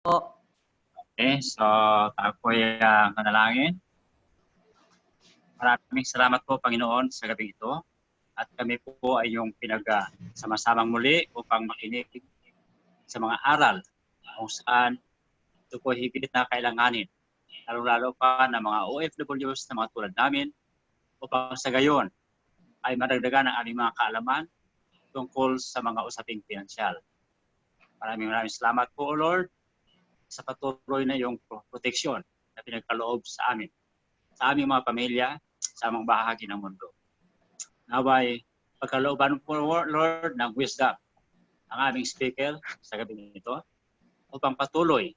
Okay, so tayo po ay manalangin. Maraming salamat po, Panginoon, sa gabi ito. At kami po ay yung sama-samang muli upang makinig sa mga aral kung saan ito po higit na kailanganin. Lalo-lalo pa ng mga OFWs na mga tulad namin upang sa gayon ay madagdagan ang aming mga kaalaman tungkol sa mga usaping pinansyal. Maraming salamat po, Lord, sa patuloy na yung proteksyon na pinagkaloob sa amin, sa aming mga pamilya, sa aming bahagi ng mundo. Naway, pagkalooban po, Lord, ng wisdom ang aming speaker sa gabi nito upang patuloy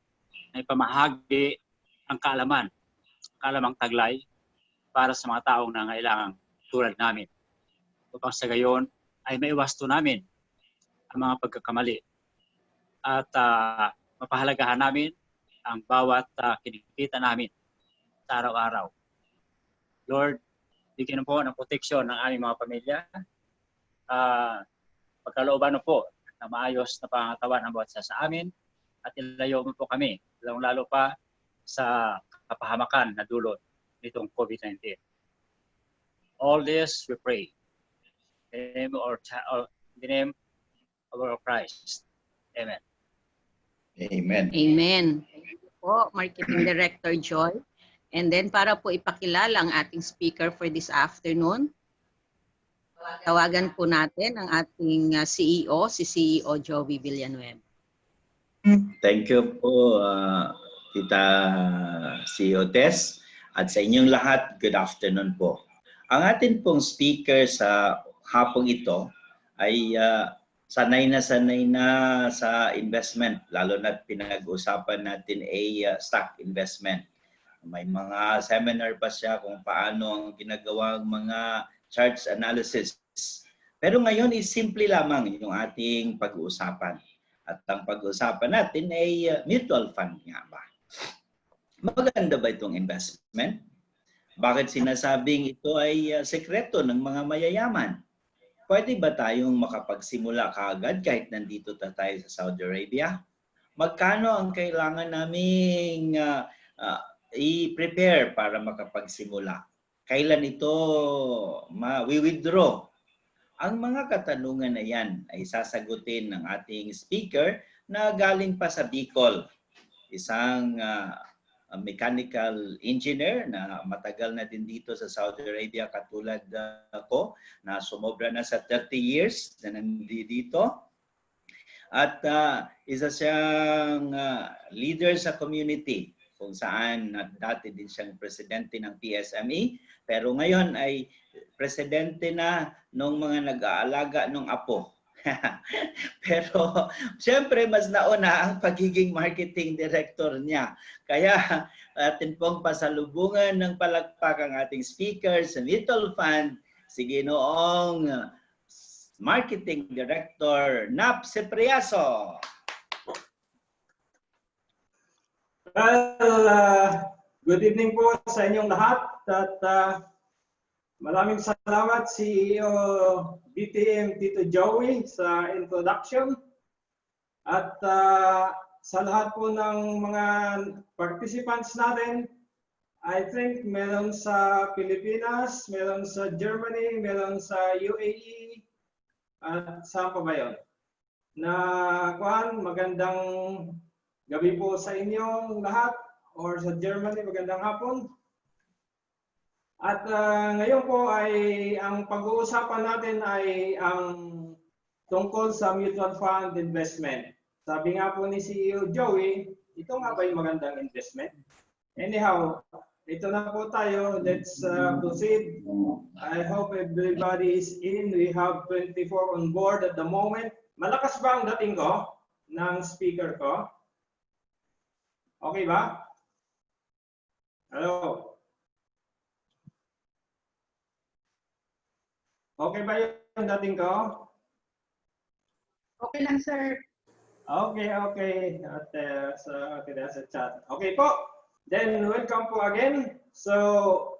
na ipamahagi ang kalamang taglay para sa mga taong nangailangang tulad namin. Upang sa gayon ay maiwasto namin ang mga pagkakamali at mapahalagahan namin ang bawat kinikita namin sa araw-araw. Lord, bigyan po ng proteksyon ng aming mga pamilya. Pagkalooban po na maayos na pangatawan ng bawat isa sa amin at ilayo mo po kami, lalo pa sa kapahamakan na dulot nitong COVID-19. All this we pray in the name of our Christ. Amen. Amen. Amen. Thank you po, Marketing Director Joy. And then para po ipakilala ang ating speaker for this afternoon, tawagan po natin ang ating CEO, si CEO Joey Villanueva. Thank you po, Tita CEO Tess. At sa inyong lahat, good afternoon po. Ang atin pong speaker sa hapong ito ay sanay na sa investment, lalo na pinag-usapan natin ay stock investment. May mga seminar pa siya kung paano ang ginagawang mga charts analysis. Pero ngayon is simple lamang yung ating pag-uusapan. At ang pag-uusapan natin ay mutual fund nga ba? Maganda ba itong investment? Bakit sinasabing ito ay sekreto ng mga mayayaman? Pwede ba tayong makapagsimula kaagad kahit nandito tayo sa Saudi Arabia? Magkano ang kailangan naming i-prepare para makapagsimula? Kailan ito ma-withdraw? Ang mga katanungan na yan ay sasagutin ng ating speaker na galing pa sa Bicol. Isang mechanical engineer na matagal na din dito sa Saudi Arabia katulad ko na sumobra na sa 30 years na nandito. At isa siyang leader sa community kung saan dati din siyang presidente ng PSME pero ngayon ay presidente na ng mga nag-aalaga ng apo. Pero siyempre mas nauna ang pagiging marketing director niya. Kaya atin pong pasalubungan ng palakpak ang ating speaker sa mutual fund, si Ginoong Marketing Director Cepriaso. Well, good evening po sa inyong lahat at maraming salamat CEO BTM Tito Joey sa introduction at sa lahat po ng mga participants natin. I think meron sa Pilipinas, meron sa Germany, meron sa UAE at saan pa ba yun? Magandang gabi po sa inyong lahat or sa Germany, magandang hapon. At ngayon po ay ang pag-uusapan natin ay ang tungkol sa mutual fund investment. Sabi nga po ni CEO Joey, ito nga ba yung magandang investment? Anyhow, ito na po tayo. Let's proceed. I hope everybody is in. We have 24 on board at the moment. Malakas ba ang dating ko ng speaker ko? Okay ba? Hello? Okay ba yung dating ko? Okay lang, sir. Okay. Sa chat. Okay po. Then, welcome po again. So,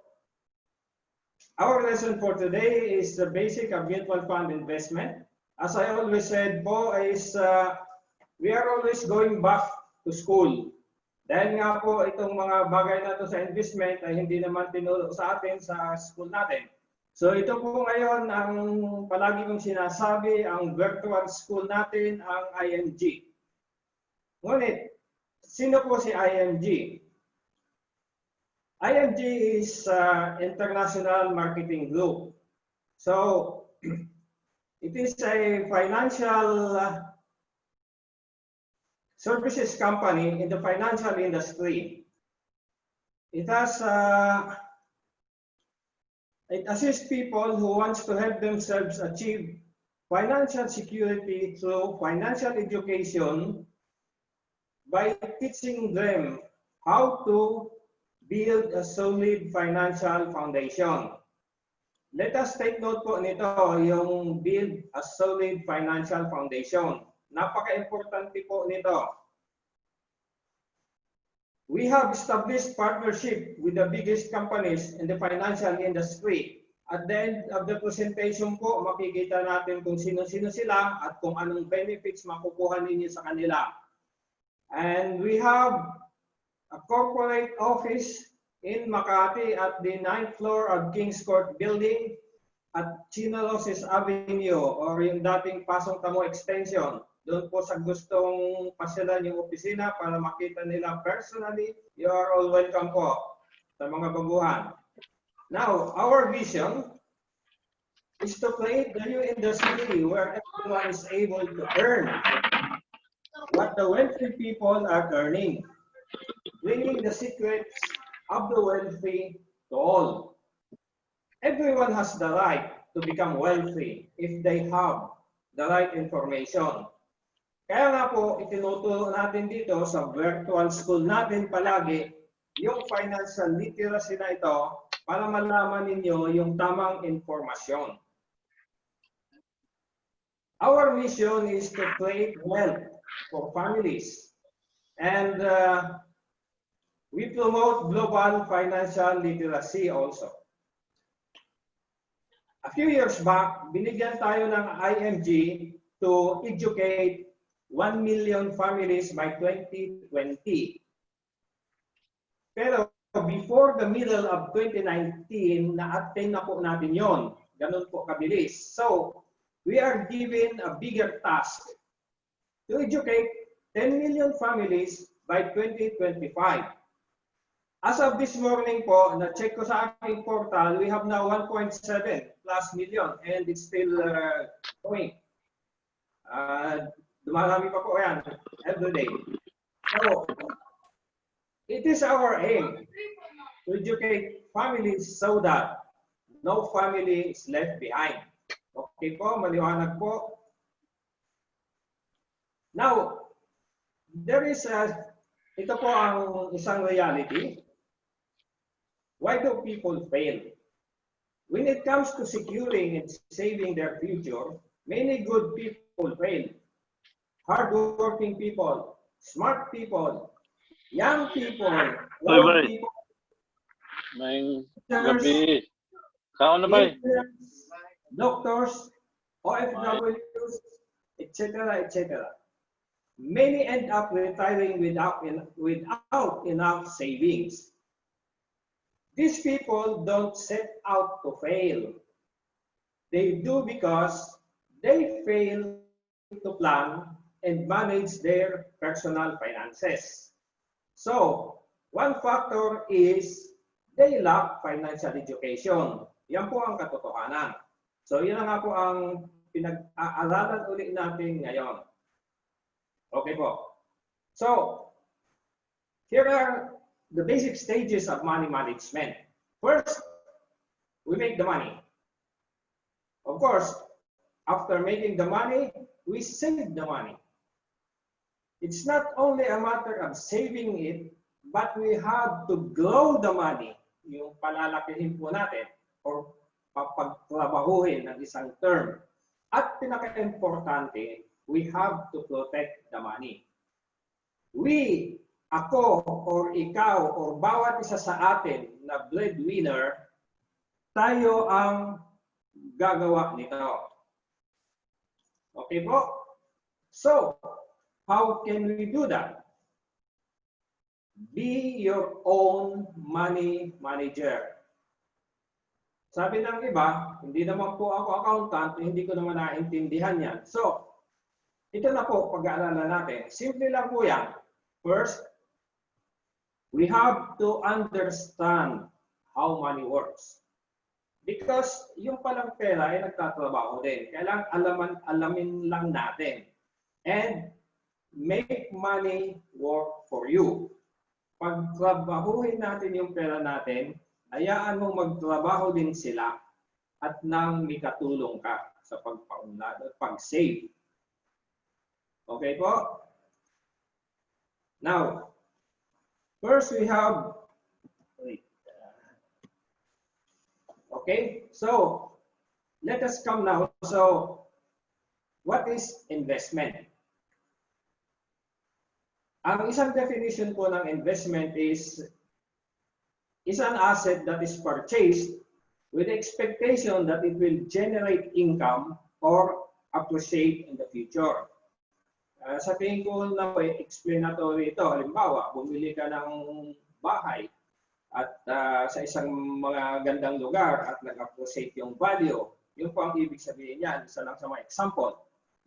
our lesson for today is the basic of mutual fund investment. As I always said po, is we are always going back to school. Dahil nga po itong mga bagay na to sa investment ay hindi naman tinuro sa atin sa school natin. So ito po ngayon ang palagi kong sinasabi, ang virtual school natin, ang IMG. Ngunit, sino po si IMG? IMG is International Marketing Group. So, it is a financial services company in the financial industry. It has it assists people who wants to help themselves achieve financial security through financial education by teaching them how to build a solid financial foundation. Let us take note po nito, yung build a solid financial foundation. Napaka-importante po nito. We have established partnership with the biggest companies in the financial industry. At the end of the presentation po, makikita natin kung sino-sino sila at kung anong benefits makukuha ninyo sa kanila. And we have a corporate office in Makati at the 9th floor of Kings Court Building at Chinalosis Avenue or yung dating Pasong Tamo Extension. Doon po sa gustong pasyalan yung opisina para makita nila personally, you are all welcome po sa mga baguhan. Now, our vision is to create the new industry where everyone is able to earn what the wealthy people are earning, bringing the secrets of the wealthy to all. Everyone has the right to become wealthy if they have the right information. Kaya nga po, itinuturo natin dito sa virtual school natin palagi yung financial literacy na ito para malaman ninyo yung tamang informasyon. Our mission is to create wealth for families and we promote global financial literacy also. A few years back, binigyan tayo ng IMG to educate 1 million families by 2020. Pero before the middle of 2019, na-attain na po natin yon. Ganun po kabilis. So, we are given a bigger task to educate 10 million families by 2025. As of this morning po, na-check ko sa aking portal, we have now 1.7 plus million and it's still going. Dumarami pa po yan every day. So, it is our aim to educate families so that no family is left behind. Okay po, maliwanag po. Now, there is ito po ang isang reality. Why do people fail? When it comes to securing and saving their future, many good people fail. Hardworking people, smart people, young people, old people, doctors, OFWs, etc., etc. Many end up retiring without enough savings. These people don't set out to fail. They do because they fail to plan and manage their personal finances. So, one factor is they lack financial education. Yan po ang katotohanan. So, yan nga po ang pinag-aaralan ulit natin ngayon. Okay po. So, here are the basic stages of money management. First, we make the money. Of course, after making the money, we save the money. It's not only a matter of saving it, but we have to grow the money, yung palalakihin po natin, or papagtrabahuhin ng isang term. At pinaka-importante, we have to protect the money. We, ako, or ikaw, or bawat isa sa atin na breadwinner, tayo ang gagawa nito. Okay po? So, how can we do that? Be your own money manager. Sabi ng iba, hindi naman po ako accountant, hindi ko naman naintindihan yan. So, ito na po, pag-aaralan natin. Simple lang po yan. First, we have to understand how money works. Because yung palang pera ay nagtatrabaho din. Kailangan alamin lang natin. And make money work for you. Pag trabahuhin natin yung pera natin, hayaan mong magtrabaho din sila at nang mikatulong ka sa pagpaunlad at pag-save. Okay po? Now, first we have, okay, so let us come now. So, what is investment? Ang isang definition po ng investment is an asset that is purchased with the expectation that it will generate income or appreciate in the future. Sa tingin ko na explanatory ito. Halimbawa, bumili ka ng bahay at sa isang mga gandang lugar at nag-appreciate yung value. Yun po ang ibig sabihin yan. Isa lang sa mga example.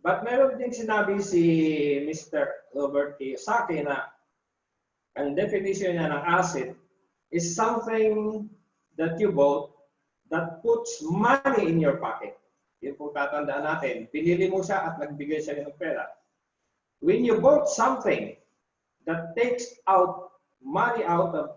But meron din sinabi si Mr. Robert Kiyosaki na ang definition niya ng asset is something that you bought that puts money in your pocket. Yun po tatandaan natin. Pinili mo siya at nagbigay siya ng pera. When you bought something that takes money out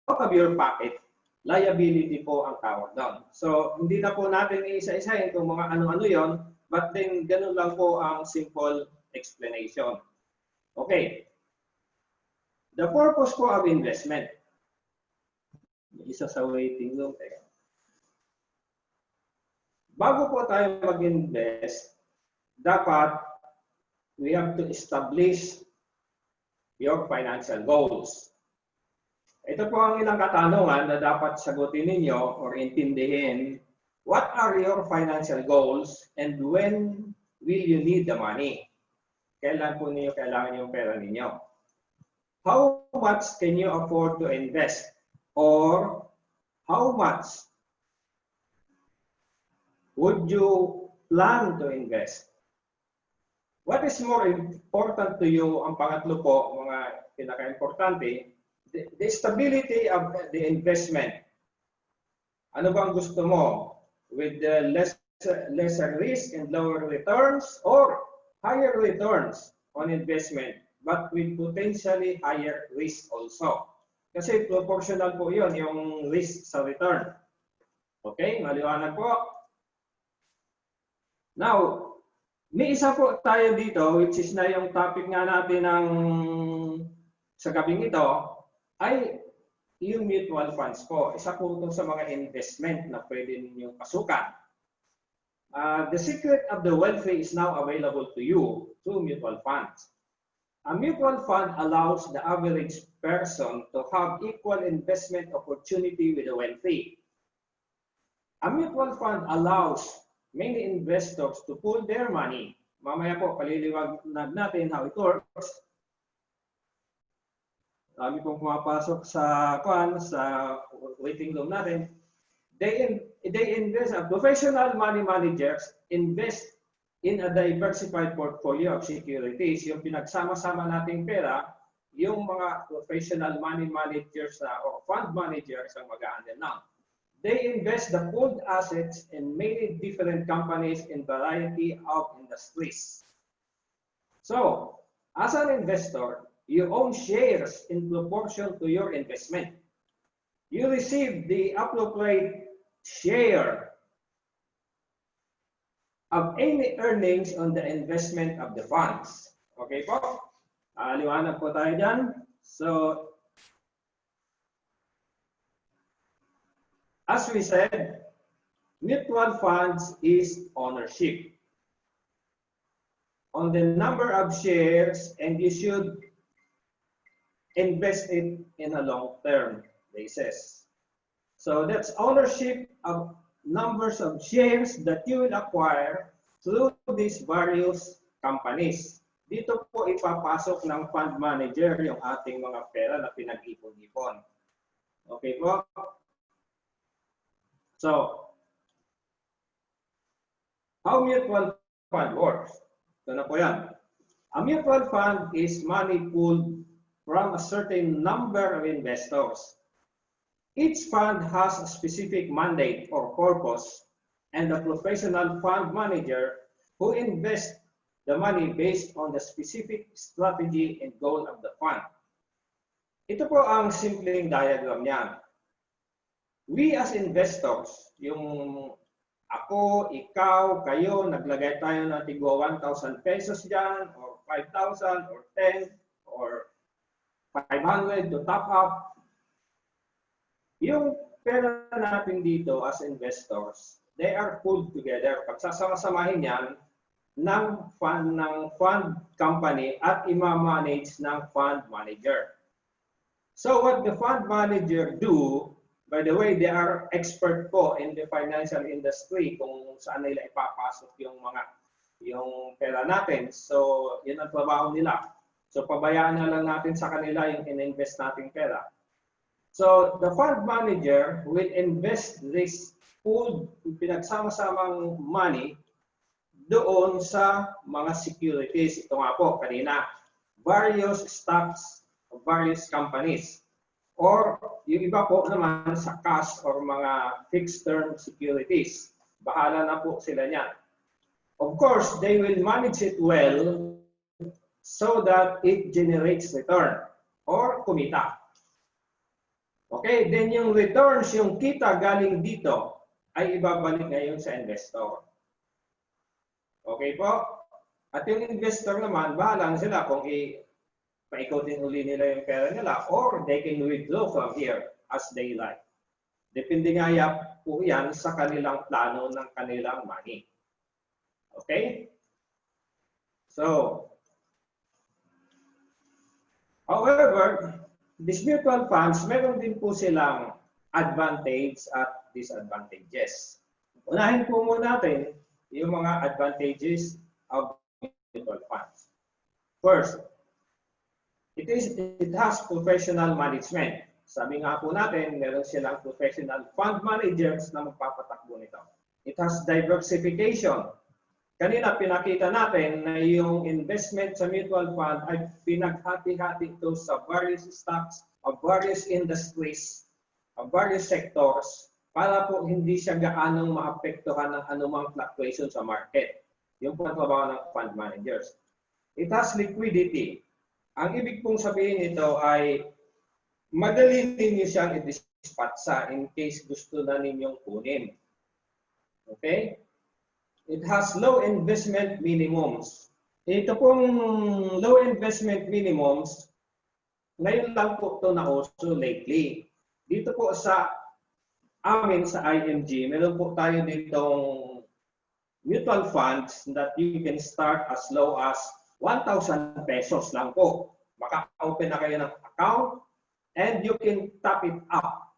of your pocket, liability po ang tawag doon. So, hindi na po natin iisa-isahin kung mga ano-ano yon. But then, ganun lang po ang simple explanation. Okay. The purpose po of investment. Isa sa waiting room. Bago po tayo mag-invest, dapat we have to establish your financial goals. Ito po ang ilang katanungan na dapat sagutin ninyo or intindihin. What are your financial goals and when will you need the money? Kailan po niyo kailangan yung pera ninyo? How much can you afford to invest? Or how much would you plan to invest? What is more important to you? Ang pangatlo po, mga pinaka-importante, the stability of the investment. Ano bang gusto mo? With the lesser risk and lower returns or higher returns on investment but with potentially higher risk also. Kasi proportional po yun, yung risk sa return. Okay, maliwanag po. Now, may isa po tayo dito which is na yung topic nga natin sa gabing ito ay yung mutual funds po. Isa po ito sa mga investment na pwede ninyong pasukan. The secret of the wealthy is now available to you through mutual funds. A mutual fund allows the average person to have equal investment opportunity with the wealthy. A mutual fund allows many investors to pool their money. Mamaya po, paliliwanag natin how it works. Dami pong pumapasok sa waiting room natin. They invest, professional money managers invest in a diversified portfolio of securities. Yung pinagsama-sama nating pera, yung mga professional money managers or fund managers ang mag-a-handle na. They invest the pooled assets in many different companies in variety of industries. So, as an investor, you own shares in proportion to your investment. You receive the appropriate share of any earnings on the investment of the funds. Okay po? Liwanag po tayo dyan. So, as we said, mutual funds is ownership on the number of shares, and you should invest it in a long-term basis. So that's ownership of numbers of shares that you will acquire through these various companies. dito po ipapasok ng fund manager yung ating mga pera na pinag-ipon-ipon. Okay po? So, how mutual fund works? Ito na po yan. A mutual fund is money pooled from a certain number of investors. Each fund has a specific mandate or purpose, and the professional fund manager who invests the money based on the specific strategy and goal of the fund. Ito po ang simpleng diagram niyan. We as investors, yung ako, ikaw, kayo, naglagay tayo ng tigwa 1,000 pesos dyan, or 5,000, or 10, or 500 to top up. Yung pera natin dito as investors, they are pulled together. Pagsasama-samahin yan ng fund company at ima-manage ng fund manager. So what the fund manager do, by the way, they are expert po in the financial industry kung saan nila ipapasok yung pera natin. So, yun ang trabaho nila. So, pabayaan na lang natin sa kanila yung in-invest nating pera. So, the fund manager will invest this pooled, pinagsama-samang money doon sa mga securities. Ito nga po, kanina, various stocks of various companies. Or yung iba po naman sa cash or mga fixed-term securities. Bahala na po sila niyan. Of course, they will manage it well so that it generates return or kumita. Okay, then yung returns, yung kita galing dito ay ibabalik ngayon sa investor. Okay po? At yung investor naman, bahala na sila kung paikutin uli nila yung pera nila or they can withdraw from here as they like. Depende nga po yan sa kanilang plano ng kanilang money. Okay? So, however, these mutual funds, meron din po silang advantage at disadvantages. Unahin po muna natin yung mga advantages of mutual funds. First, it has professional management. Sabi nga po natin, meron silang professional fund managers na magpapatakbo nito. It has diversification. Kanina pinakita natin na yung investment sa mutual fund ay pinaghati-hati ito sa various stocks of various industries, of various sectors, para po hindi siya gaanong maapektuhan ng anumang fluctuation sa market. Yung po ang trabaho ng fund managers. It has liquidity. Ang ibig pong sabihin nito ay madali ninyo siyang i-dispatcha in case gusto na ninyong kunin. Okay? It has low investment minimums. Ito pong low investment minimums, ngayon lang po ito nauso lately. Dito po sa amin sa IMG, meron po tayo ditong mutual funds that you can start as low as 1,000 pesos lang po. Maka-open na kayo ng account and you can top it up.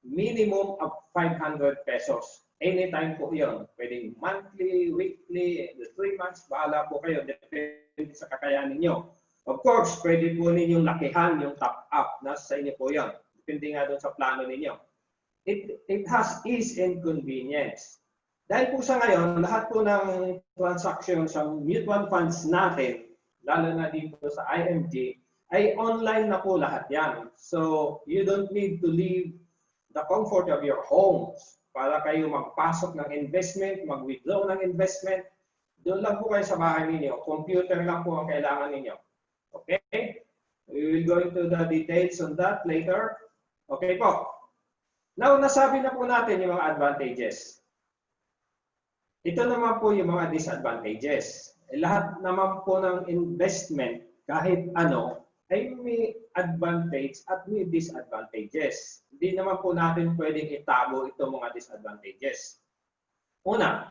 Minimum of 500 pesos. Anytime po yun. Pwedeng monthly, weekly, 3 months, bahala po kayo. Depende sa kakayanin nyo. Of course, pwede po ninyong lakihan yung top up. Nasa inyo po yun. Depende nga doon sa plano ninyo. It has ease and convenience. Dahil po sa ngayon, lahat po ng transaction sa mutual funds natin, lalo na dito sa IMG, ay online na po lahat yan. So, you don't need to leave the comfort of your homes para kayo magpasok ng investment, mag-withdraw ng investment. Doon lang po kayo sa bahay ninyo. Computer lang po ang kailangan ninyo. Okay? We will go into the details on that later. Okay po. Now, nasabi na po natin yung mga advantages. Ito naman po yung mga disadvantages. Lahat naman po ng investment, kahit ano, ay may advantage at may disadvantages. Hindi naman po natin pwedeng itago itong mga disadvantages. Una,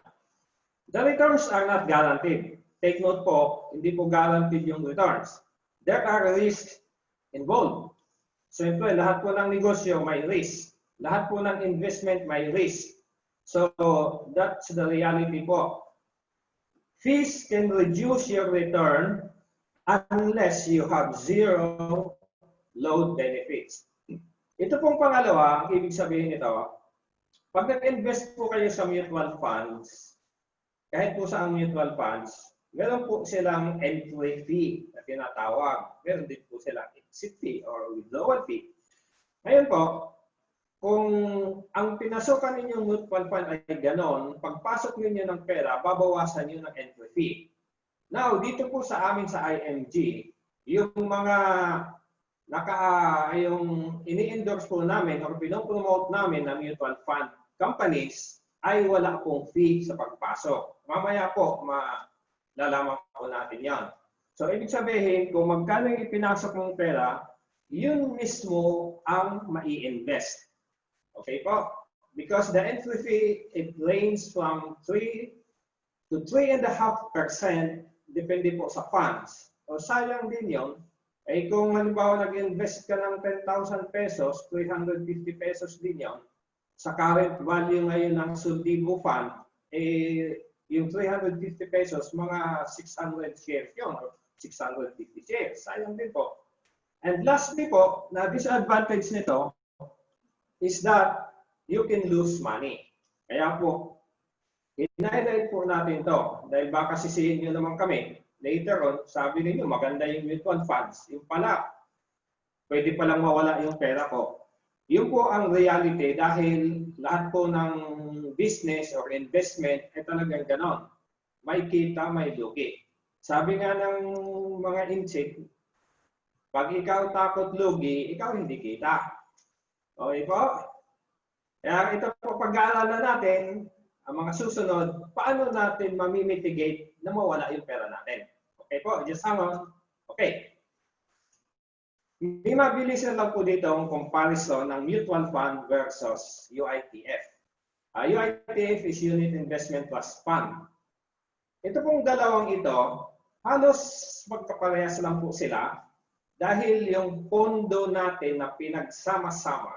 the returns are not guaranteed. Take note po, hindi po guaranteed yung returns. There are risks involved. Siyempre, lahat po ng negosyo may risk. Lahat po ng investment may risk. So, that's the reality po. Fees can reduce your return unless you have zero load benefits. Ito pong pangalawa, ang ibig sabihin nito, pag nag-invest po kayo sa mutual funds, kahit po sa mutual funds, meron po silang entry fee na tinatawag. Meron din po silang exit fee or withdrawal fee. Ngayon po, kung ang pinasukan ninyong mutual fund ay ganon, pagpasok ninyo ng pera, babawasan nyo ng entry fee. Now, dito po sa amin sa IMG, yung mga yung ini-endorse po namin or pinopromote namin na mutual fund companies ay wala pong fee sa pagpasok. Mamaya po, malalaman po natin yan. So, ibig sabihin, kung magkano yung ipinasok mong pera, yun mismo ang mai-invest. Okay po? Because the entry fee, it ranges from 3 to 3.5% depende po sa funds. O sayang din yun, ay kung halimbawa nag-invest ka ng 10,000 pesos, 350 pesos din yun, sa current value ngayon ng Sundibo Fund, yung 350 pesos, mga 600 shares yun, or 650 shares. Sayang din po. And lastly po, na disadvantage nito is that you can lose money. Kaya po, i-highlight po natin to dahil baka sisihin nyo naman kami. Later on, sabi ninyo, maganda yung mutual funds. Yung pala, pwede palang mawala yung pera ko. Yun po ang reality dahil lahat po ng business or investment ay talagang ganon. May kita, may lugi. Sabi nga ng mga inchik, pag ikaw takot lugi, ikaw hindi kita. Okay po? Kaya ito po pag-aaralan natin, ang mga susunod, paano natin mamimitigate na mawala yung pera natin. Okay po, just hang on. Okay. May mabilis na lang po dito ang comparison ng mutual fund versus UITF. UITF is Unit Investment Trust Fund. Ito pong dalawang ito, halos magkaparehas lang po sila dahil yung pondo natin na pinagsama-sama,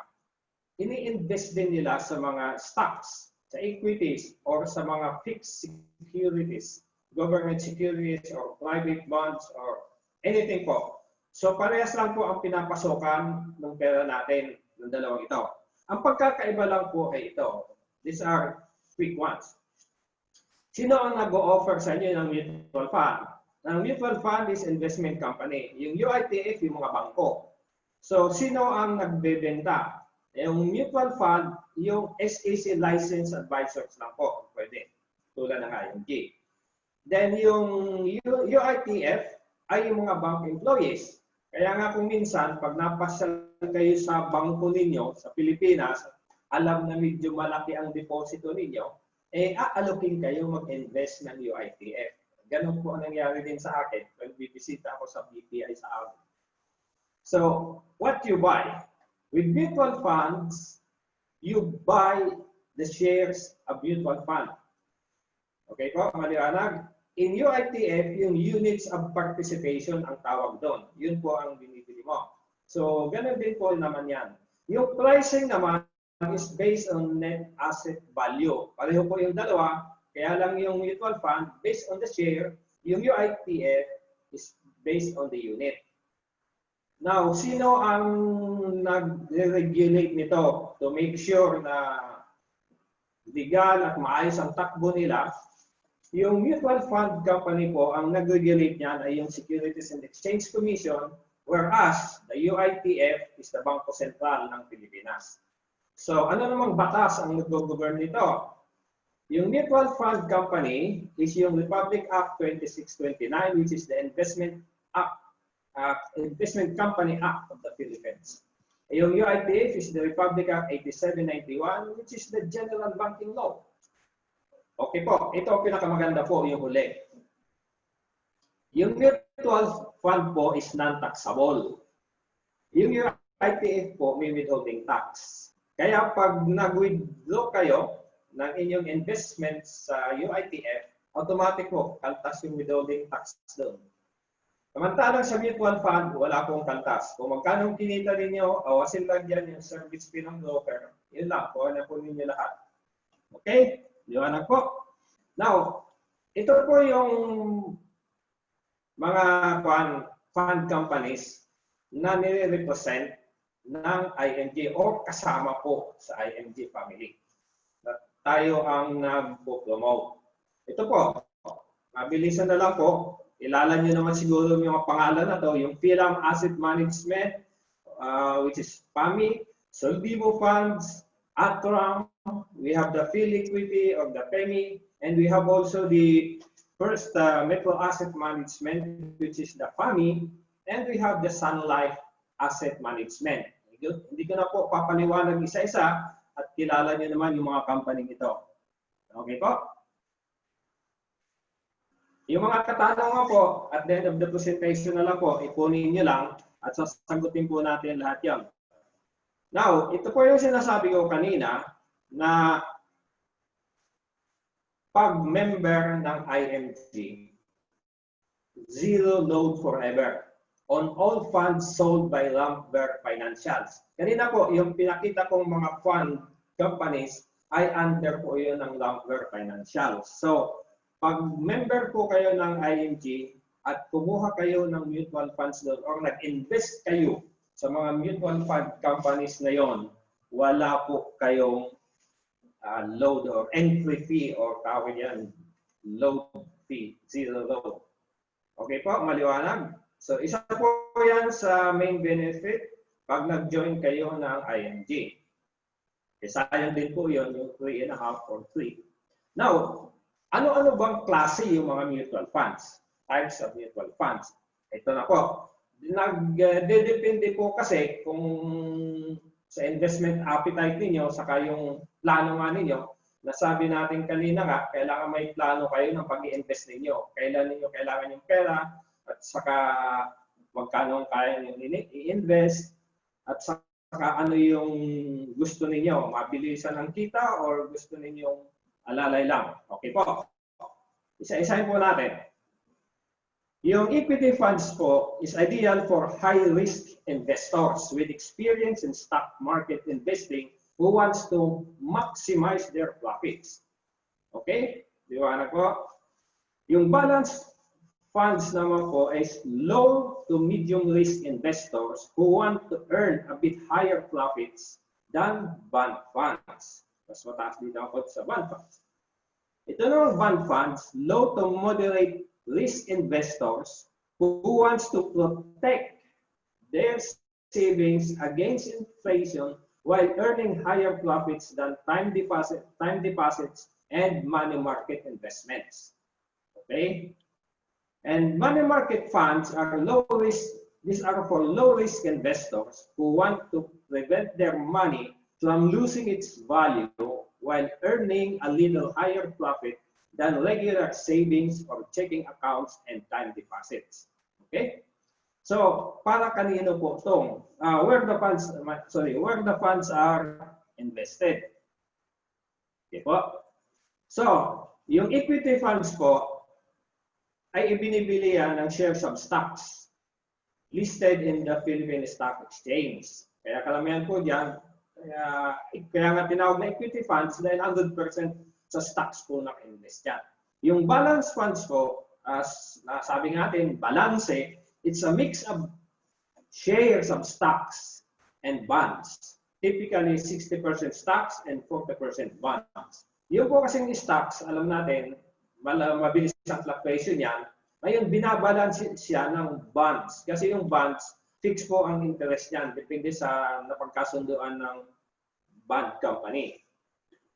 ini-invest din nila sa mga stocks, sa equities, or sa mga fixed securities, government securities, or private bonds, or anything po. So parehas lang po ang pinapasokan ng pera natin ng dalawang ito. Ang pagkakaiba lang po ay ito. These are quick ones. Sino ang nag-o-offer sa inyo ng mutual fund? Ang mutual fund is investment company. Yung UITF, yung mga bangko. So sino ang nagbebenta? Yung mutual fund, yung SEC licensed advisors lang po. Pwede. Tulad ng IMG. Then yung UITF ay yung mga bank employees. Kaya nga kung minsan, pag napasyal kayo sa bangko ninyo sa Pilipinas, alam na medyo malaki ang deposito ninyo, aalokin kayo mag-invest ng UITF. Ganun po ang nangyari din sa akin when bibisita ako sa BPI sa amin. So, what you buy? With mutual funds, you buy the shares of mutual fund. Okay po, maliwanag? In UITF, yung units of participation ang tawag doon. Yun po ang binibili mo. So, ganun din po naman yan. Yung pricing naman is based on net asset value. Pareho po yung dalawa. Kaya lang yung mutual fund, based on the share, yung UITF is based on the unit. Now, sino ang nag-regulate nito to make sure na legal at maayos ang takbo nila? Yung mutual fund company po, ang nag-regulate niyan ay yung Securities and Exchange Commission, whereas the UITF is the Bangko Sentral ng Pilipinas. So, ano namang batas ang nag-govern nito? Yung mutual fund company is yung Republic Act 2629, which is the Investment Company Act of the Philippines. Yung UITF is the Republic Act 8791, which is the General Banking Law. Okay po, ito ang pinakamaganda po, yung huli. Yung mutual fund po is non-taxable. Yung UITF po may withholding tax. Kaya pag nag-withdraw kayo ng inyong investments sa UITF, automatic po, kaltas yung withholding tax doon. Samantalang sa mutual fund, wala pong kaltas. Kung magkano kinita ninyo, awasin lang yan yung service fee ng broker, yun lang, kuha na po ninyo lahat. Okay? Liwanag po. Now, ito po yung mga fund companies na nire-represent ng IMG o kasama po sa IMG family. Tayo ang nag-promote. Ito po, mabilisan na lang po. Ilala nyo naman siguro yung mga pangalan na to, yung Philam Asset Management, which is PAMI, Solvivo Funds, Atram, we have the Phil Equity of the PEMI, and we have also the first Metro Asset Management, which is the PAMI, and we have the Sun Life Asset Management. Hindi ko na po papaliwanag isa-isa at kilala niyo naman yung mga company ito. Okay po? Yung mga katanungan po, at the end of the presentation na lang po, ipunin niyo lang at sasagutin po natin lahat yan. Now, ito po yung sinasabi ko kanina na pag member ng IMG, zero load forever on all funds sold by Lambert Financials. Kanina po, yung pinakita kong mga fund companies ay under po yun ng Lambert Financials. So, pag member po kayo ng IMG at kumuha kayo ng mutual funds doon or nag-invest kayo sa mga mutual fund companies na yon, wala po kayong load or entry fee or tawag yan, load fee, zero load. Okay po, maliwanag? So, isa po yan sa main benefit pag nag-join kayo ng IMG. Sayang din po yun, yung 3.5 or 3. Now, ano-ano bang klase yung mga mutual funds? Types of mutual funds. Ito na po. Nagdedepende po kasi kung sa investment appetite ninyo, saka yung plano nga ninyo, nasabi natin kanina nga, kailangan may plano kayo ng pag-i-invest ninyo. Kailan ninyo kailangan yung pera, at saka magkano kaya nyo i-invest, at saka ano yung gusto ninyo, mabilisan ang kita or gusto ninyong alalay lang. Okay po. Isa-isahin po natin. Yung equity funds po is ideal for high-risk investors with experience in stock market investing who wants to maximize their profits. Okay? Liwanag po. Yung balanced funds naman po is low to medium risk investors who want to earn a bit higher profits than bond funds. Mas mataas dito ako sa bond funds. Ito naman bond funds, low to moderate risk investors who wants to protect their savings against inflation while earning higher profits than time deposits and money market investments. Okay? And money market funds are low risk. These are for low risk investors who want to prevent their money from losing its value while earning a little higher profit than regular savings or checking accounts and time deposits. Okay? So, para kanino po itong where the funds are invested. Okay po? So, yung equity funds po ay ibinibili yan ng shares of stocks listed in the Philippine Stock Exchange. Kaya kalamihan po diyan, kaya nga tinawag na equity funds dahil 100% sa stocks po naka-invest yan. Yung balance funds po, as nasabi natin, balance, it's a mix of shares of stocks and bonds. Typically 60% stocks and 40% bonds. Yung po kasing stocks, alam natin, mabilis ang fluctuation yan. Ngayon, binabalance siya ng bonds. Kasi yung bonds, fix po ang interest niyan. Depende sa napagkasunduan ng bond company.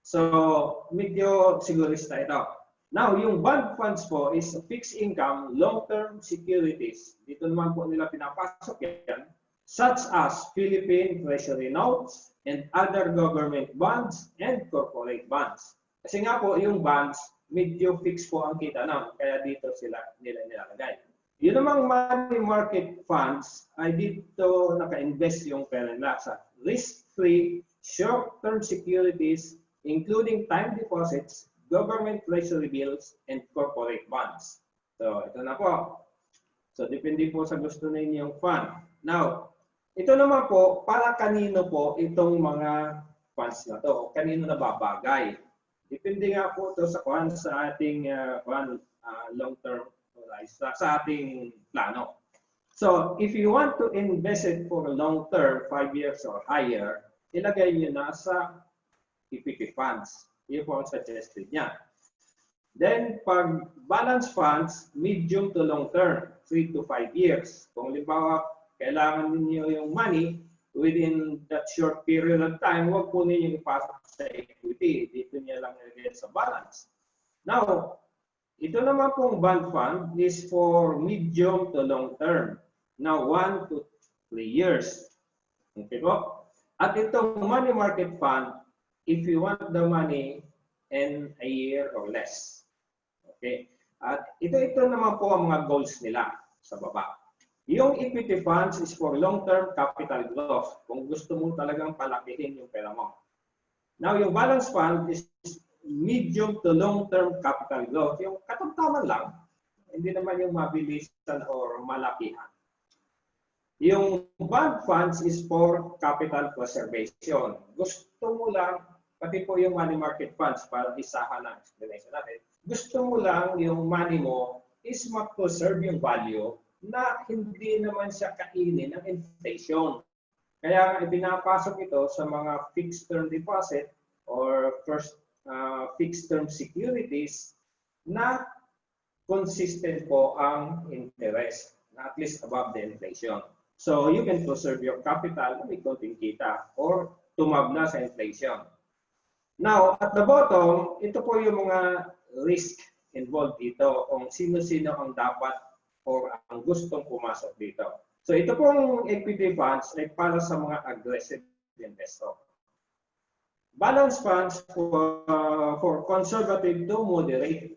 So, medyo sigurista ito. Now, yung bond funds po is fixed income, long-term securities. Dito naman po nila pinapasok yan. Such as Philippine Treasury Notes and other government bonds and corporate bonds. Kasi nga po, yung bonds, medyo fixed po ang kita na. Kaya dito nila nilalagay. Yun namang money market funds ay dito naka-invest yung pera nila sa risk-free, short-term securities, including time deposits, government treasury bills, and corporate bonds. So, ito na po. So, depende po sa gusto ninyong fund. Now, ito naman po, para kanino po itong mga funds na to? Kanino na babagay? Depende nga po ito sa ating long-term price sa ating plano. So, if you want to invest it for long term, 5 years or higher, ilagay nyo na sa equity funds. Yun po ang suggested niya. Then, pag balance funds, medium to long term, 3 to 5 years. Kung limbawa, kailangan niyo yung money within that short period of time, huwag po ninyo ipasok sa equity. Dito niya lang ilagay sa balance. Now, ito naman pong bond fund is for medium to long term. Now, 1 to 3 years. Okay po? At itong money market fund, if you want the money in a year or less. Okay? At ito naman po ang mga goals nila sa baba. Yung equity funds is for long-term capital growth. Kung gusto mo talagang palakihin yung pera mo. Now, yung balance fund is medium to long-term capital growth. Yung katamtaman lang. Hindi naman yung mabilisan or malakihan. Yung bond funds is for capital preservation. Gusto mo lang, pati po yung money market funds para isahan ang explanation natin. Gusto mo lang yung money mo is ma-preserve yung value na hindi naman siya kainin ng inflation. Kaya ipinapasok ito sa mga fixed term deposit or first fixed term securities na consistent po ang interest na at least above the inflation. So you can preserve your capital na may konting kita or tumabla sa inflation. Now, at the bottom, ito po yung mga risk involved dito kung sino-sino ang dapat or ang gustong pumasok dito. So ito pong equity funds ay para sa mga aggressive investor. Balance funds for conservative to moderate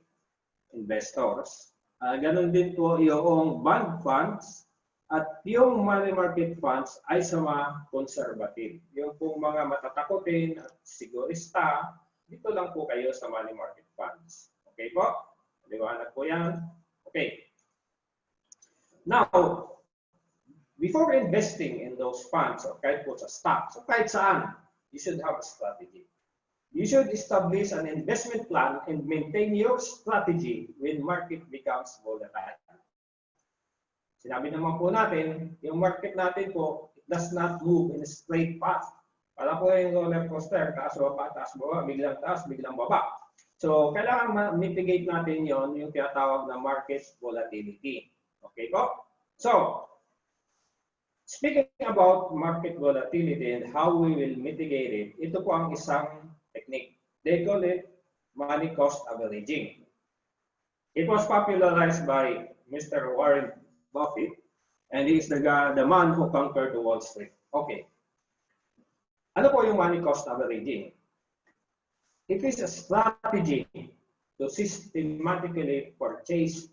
investors. Ganon din po yung bond funds at yung money market funds ay sa mga conservative. Yung pong mga matatakotin at sigurista, dito lang po kayo sa money market funds. Okay po? Liwanag po yan. Okay. Now, before investing in those funds, o kahit po sa stocks, o kahit saan, you should have a strategy. You should establish an investment plan and maintain your strategy when market becomes volatile. Sinabi naman po natin, yung market natin po, it does not move in a straight path. Para po yung roller coaster, taas baba, biglang taas, biglang baba. So, kailangan ma-mitigate natin yon yung tinatawag na market volatility. Okay po? So, speaking about market volatility and how we will mitigate it, ito po ang isang technique. They call it money cost averaging. It was popularized by Mr. Warren Buffett, and he is the man who conquered the Wall Street. Okay. Ano po yung money cost averaging? It is a strategy to systematically purchase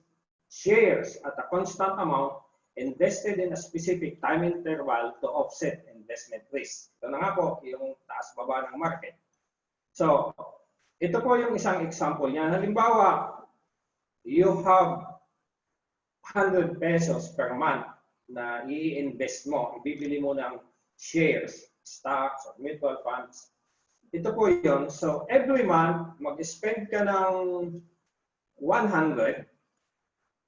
shares at a constant amount invested in a specific time interval to offset investment risk. Ito na nga po yung taas-baba ng market. So, ito po yung isang example niya. Halimbawa, you have 100 pesos per month na i-invest mo, ibibili mo ng shares, stocks, or mutual funds. Ito po yun. So, every month, mag-spend ka ng 100.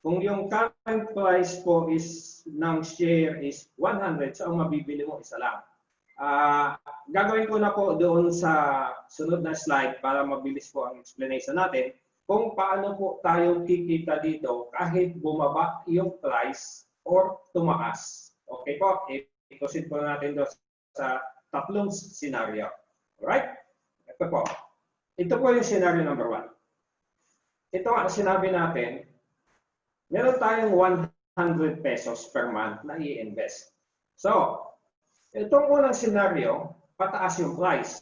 Kung yung current price po is ng share is 100, so ang mabibili mo isa lang. Gagawin ko na po doon sa sunod na slide para mabilis po ang explanation natin kung paano po tayo kikita dito kahit bumaba yung price or tumaas. Okay po? I-proceed po natin doon sa tatlong scenario. Alright? Ito po. Ito po yung scenario number 1. Ito ang sinabi natin, meron tayong 100 pesos per month na i-invest. So, itong unang scenario, pataas yung price.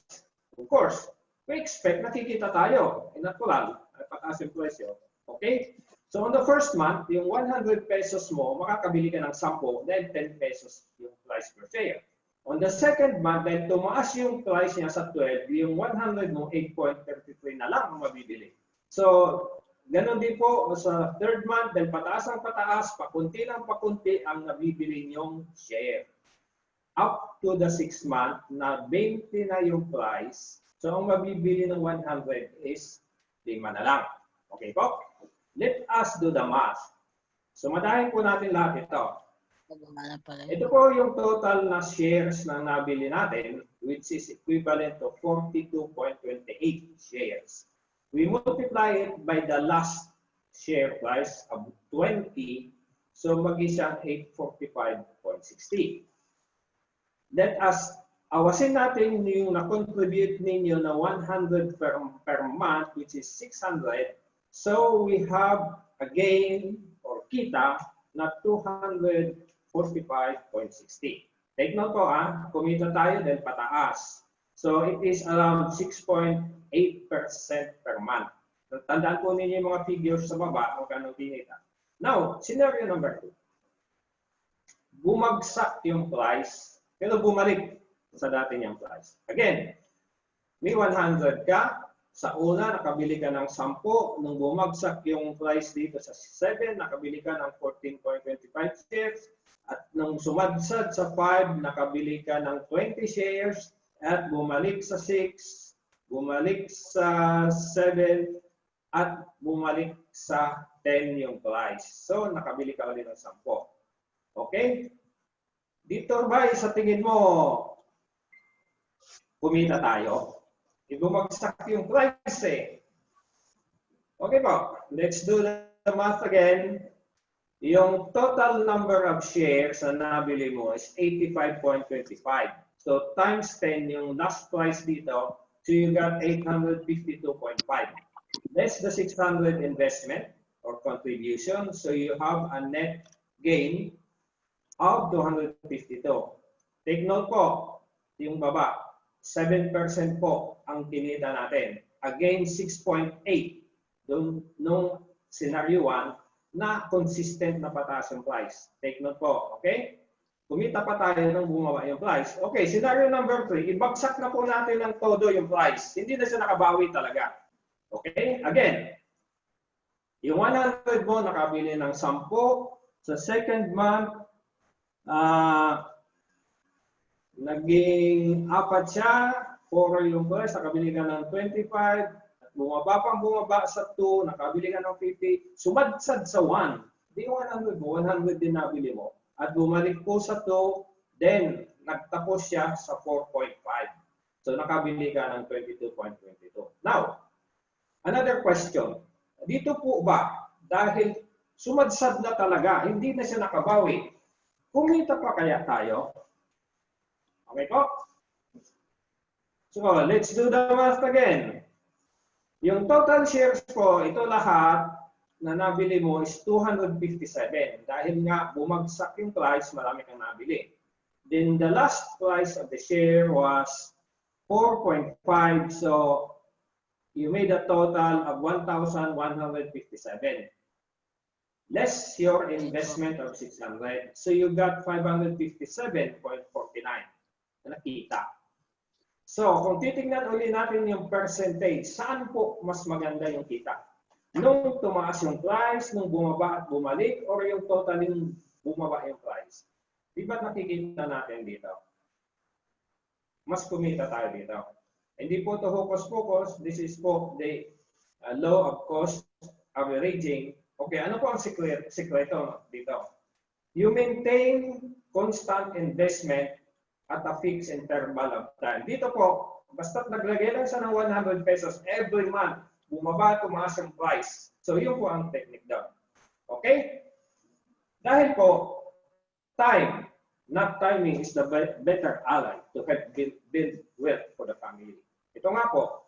Of course, we expect nakikita tayo. Natural. Pataas yung presyo. Okay? So, on the first month, yung 100 pesos mo, makakabili ka ng 10, then 10 pesos yung price per share. On the second month, then tumaas yung price niya sa 12, yung 100 mo, 8.33 na lang ang mabibili. So, ganun din po sa third month, then pataas ang pataas, pakunti lang pakunti ang nabibili niyong share. Up to the 6th month, na 20 na yung price, so ang mabibili ng 100 is 5 na lang. Okay po? Let us do the math. Sumadahin po natin lahat ito. Ito po yung total na shares na nabili natin, which is equivalent to 42.28 shares. We multiply it by the last share price of 20, so mag-isang 845.60. Let us awasin natin yung na-contribute ninyo na 100 per month, which is 600. So we have a gain or kita na 245.60. Take note po kumita tayo then pataas. So it is around 6.8% per month. Tandaan po ninyo yung mga figures sa baba kung kano kinita. Now, scenario number 2. Bumagsak yung price, pero bumalik sa dati niyang price. Again, may 100 ka, sa una nakabili ka ng 10, nung bumagsak yung price dito sa 7, nakabili ka ng 14.25 shares, at nung sumadsad sa 5, nakabili ka ng 20 shares, at bumalik sa 6, bumalik sa 7, at bumalik sa 10 yung price. So, nakabili ka ulit ng 10. Okay? Dito ba, sa tingin mo, kumita tayo? Bumagsak yung price Okay po, let's do the math again. Yung total number of shares na nabili mo is 85.25. So, times 10 yung last price dito, so you got 852.5. Less the 600 investment or contribution, so you have a net gain of 252. Take note po, yung baba, 7% po ang kinita natin. Again, 6.8 nung scenario 1 na consistent na pataas yung price. Take note po, okay? Kumita pa tayo nung bumaba yung price. Okay, scenario number 3, ibagsak na po natin ng todo yung price. Hindi na siya nakabawi talaga. Okay? Again, yung 100 mo nakabili ng 10, sa second month, naging 4 siya, 4 yung price, nakabili ka ng 25, at bumaba sa 2, nakabili ka ng 50, sumadsad sa 1, di 100 mo, 100 din nabili mo, at bumalik po sa 2, then nagtapos siya sa 4.5. So nakabili ka ng 22.22. Now, another question. Dito po ba, dahil sumadsad na talaga, hindi na siya nakabawi, kumita pa kaya tayo? Okay po? So, let's do the math again. Yung total shares po, ito lahat na nabili mo is 257. Dahil nga bumagsak yung price, marami kang nabili. Then the last price of the share was 4.5. So, you made a total of 1,157. Less your investment of 600. So, you got 557.49 na nakita. So, kung titingnan ulit natin yung percentage, saan po mas maganda yung kita? Nung tumaas yung price, nung bumaba at bumalik, or yung total yung bumaba yung price? Di ba nakikita natin dito? Mas kumita tayo dito. Hindi po ito hocus-pocus. This is po the law of cost averaging. Okay, ano po ang sikreto dito? You maintain constant investment at a fixed interval of time. Dito po, basta't naglagay lang siya ng 100 pesos every month, bumaba, tumaas yung price. So, yun po ang technique doon. Okay? Dahil po, time, not timing, is the better ally to help build wealth for the family. Ito nga po,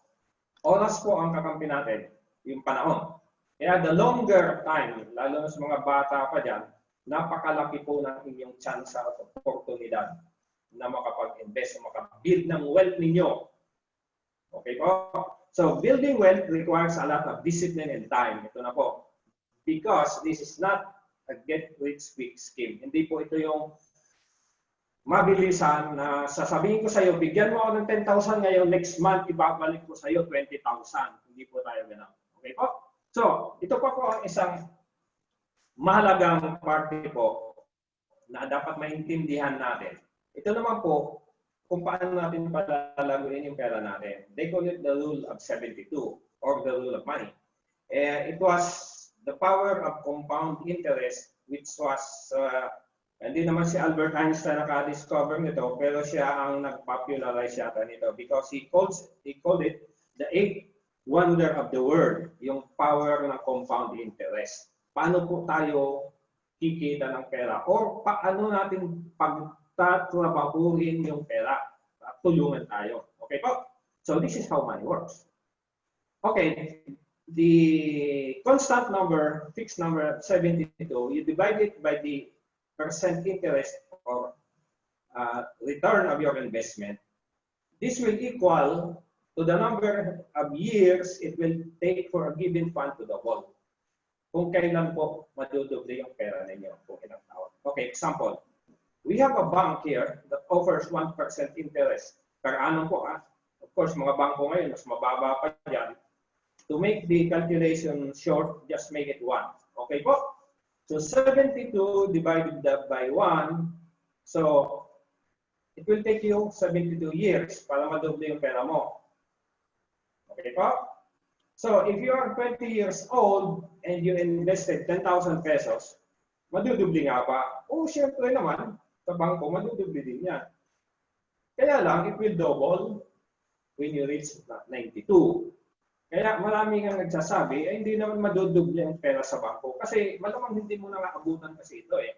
oras po ang kakampi natin, yung panahon. Kaya the longer time, lalo na sa mga bata pa dyan, napakalaki po ng inyong chance at oportunidad na makapag-invest, makabuild ng wealth ninyo. Okay po? So, building wealth requires a lot of discipline and time. Ito na po. Because this is not a get-rich-quick scheme. Hindi po ito yung mabilisan na sasabihin ko sa iyo, bigyan mo ako ng 10,000 ngayon, next month, ibabalik ko sa iyo 20,000. Hindi po tayo gano'n. Okay po? So, ito pa po ang isang mahalagang party po na dapat maintindihan natin. Ito naman po, kung paano natin palalaguin yung pera natin. They call it the rule of 72 or the rule of money. It was the power of compound interest which was, hindi naman si Albert Einstein naka-discover nito, pero siya ang nag-popularize yata nito because he called it the eighth wonder of the world, yung power ng compound interest. Paano po tayo kikita ng pera? Or paano natin pagtatrabahuhin yung pera? Tulungan tayo. Okay po? So this is how money works. Okay, the constant number, fixed number 72, you divide it by the percent interest or return of your investment. This will equal to the number of years it will take for a given fund to double. Kung kailan po madudoble yung pera ninyo kung ilang taon. Okay, example. We have a bank here that offers 1% interest per annum po. Of course, mga bangko ngayon, mas mababa pa dyan. To make the calculation short, just make it 1. Okay po? So 72 divided by 1. So it will take you 72 years para madoble yung pera mo. Okay po? So if you are 20 years old and you invested 10,000 pesos, madudoble nga ba? O syempre naman, sa bangko, madudoble din yan. Kaya lang, it will double when you reach 92. Kaya marami nga nagsasabi, ay hindi naman madudoble ang pera sa bangko. Kasi malamang hindi mo na naabutan kasi ito eh.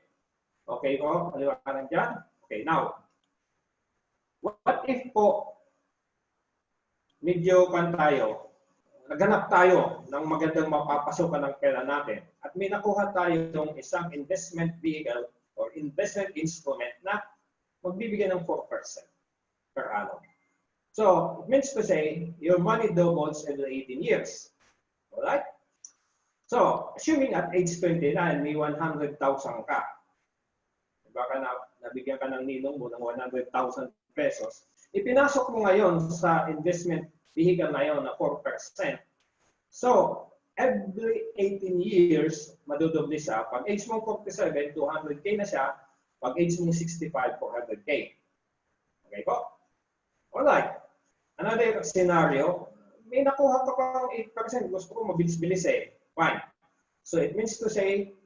Okay po? Maliwanag dyan? Okay, now. What if po, medyo tayo, naghanap tayo ng magandang mapapasokan ng pera natin at may nakuha tayo ng isang investment vehicle or investment instrument na magbibigay ng 4% per annum. So, it means to say, your money doubles every 18 years. Alright? So, assuming at age 29, may 100,000 ka. Baka nabigyan ka ng ninong mo ng 100,000 pesos. Ipinasok mo ngayon sa investment vehicle na yun na 4%. So, every 18 years, madudoble siya. Pag age mo 47, 200K na siya. Pag age mo 65, 400K. Okay po? Alright. Another scenario, may nakuha ka pang 8%. Gusto ko mabilis-bilis eh. Fine. So, it means to say,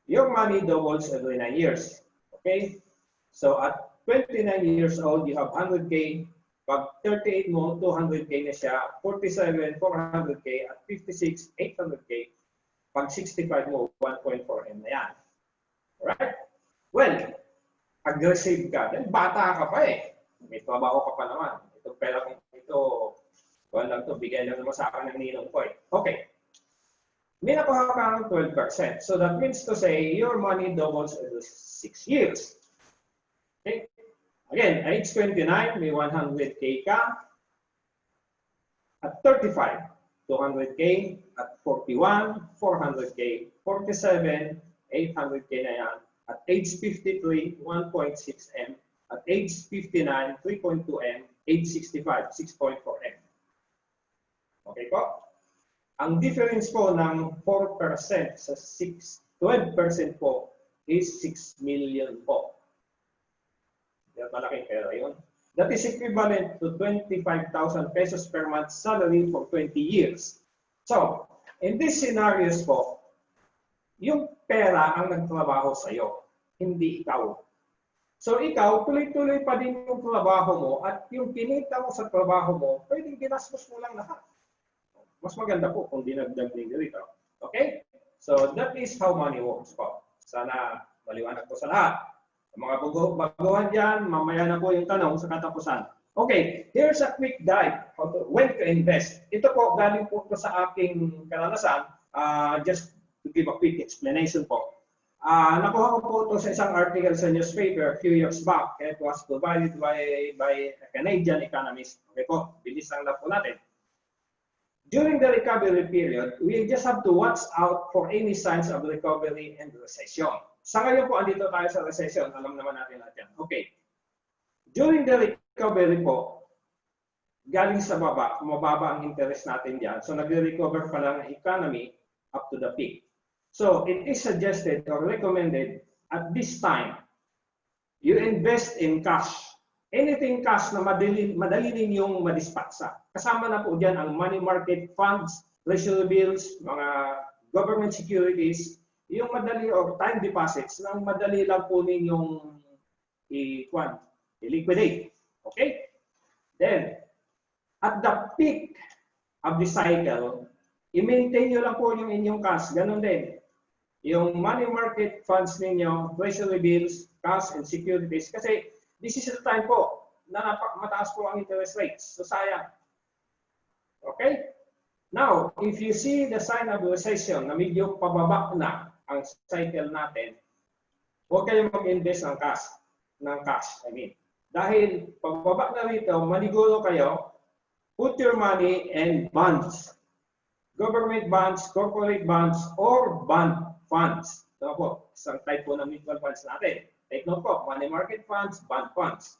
your money doubles every 9 years. Okay? So, at 29 years old, you have 100K. Pag 38 mo, 200K na siya. 47, 400K. At 56, 800K. Pag 65 mo, 1.4M na yan. Alright? Well, aggressive ka. Then, bata ka pa eh. May trabaho ka pa naman. Itong pera kong ito, wala lang ito, bigay lang naman sa akin ng ninong ko eh. Okay. May nakuha ka ng 12%. So that means to say, your money doubles every 6 years. Okay? Again, age 29, may 100K ka. At 35, 200K. At 41, 400K. 47, 800K na yan. At age 53, 1.6M. At age 59, 3.2M. Age 65, 6.4M. Okay po? Ang difference po ng 4% sa 12% po is 6 million po. Yan, malaking pera yun. That is equivalent to 25,000 pesos per month salary for 20 years. So, in these scenarios po, yung pera ang nagtrabaho sa'yo, hindi ikaw. So ikaw, tuloy-tuloy pa din yung trabaho mo at yung kinita mo sa trabaho mo, pwedeng ginastos mo lang lahat. Mas maganda po kung dinagdag din dito. Okay? So that is how money works po. Sana maliwanag po sa lahat. Mga baguhan dyan, mamaya na po yung tanong sa katapusan. Okay, here's a quick dive when to invest. Ito po, galing po ito sa aking karanasan. Just to give a quick explanation po. Nakuha ko po ito sa isang article sa newspaper a few years back. It was provided by a Canadian economist. Okay po, bilis lang po natin. During the recovery period, we just have to watch out for any signs of recovery and recession. Sa ngayon po, andito tayo sa recession. Alam naman natin lahat yan. Okay. During the recovery po, galing sa baba, mababa ang interest natin dyan. So, nag-recover pa lang ang economy up to the peak. So, it is suggested or recommended at this time, you invest in cash. Anything cash na madali ninyong madispatsa. Kasama na po dyan ang money market funds, treasury bills, mga government securities, yung madali or time deposits nang madali lang po ninyong i-liquidate. Okay? Then, at the peak of the cycle, i-maintain nyo lang po yung inyong cash. Ganon din. Yung money market funds ninyo, treasury bills, cash, and securities. Kasi this is the time po na mataas po ang interest rates. So sayang. Okay? Now, if you see the sign of recession na medyo pababa na ang cycle natin, huwag kayong mag-invest ng cash. Dahil pababa na rito, maniguro kayo, put your money in bonds. Government bonds, corporate bonds, or bond funds. Ito po, isang type po ng mutual funds natin. Take note po, money market funds, bond funds.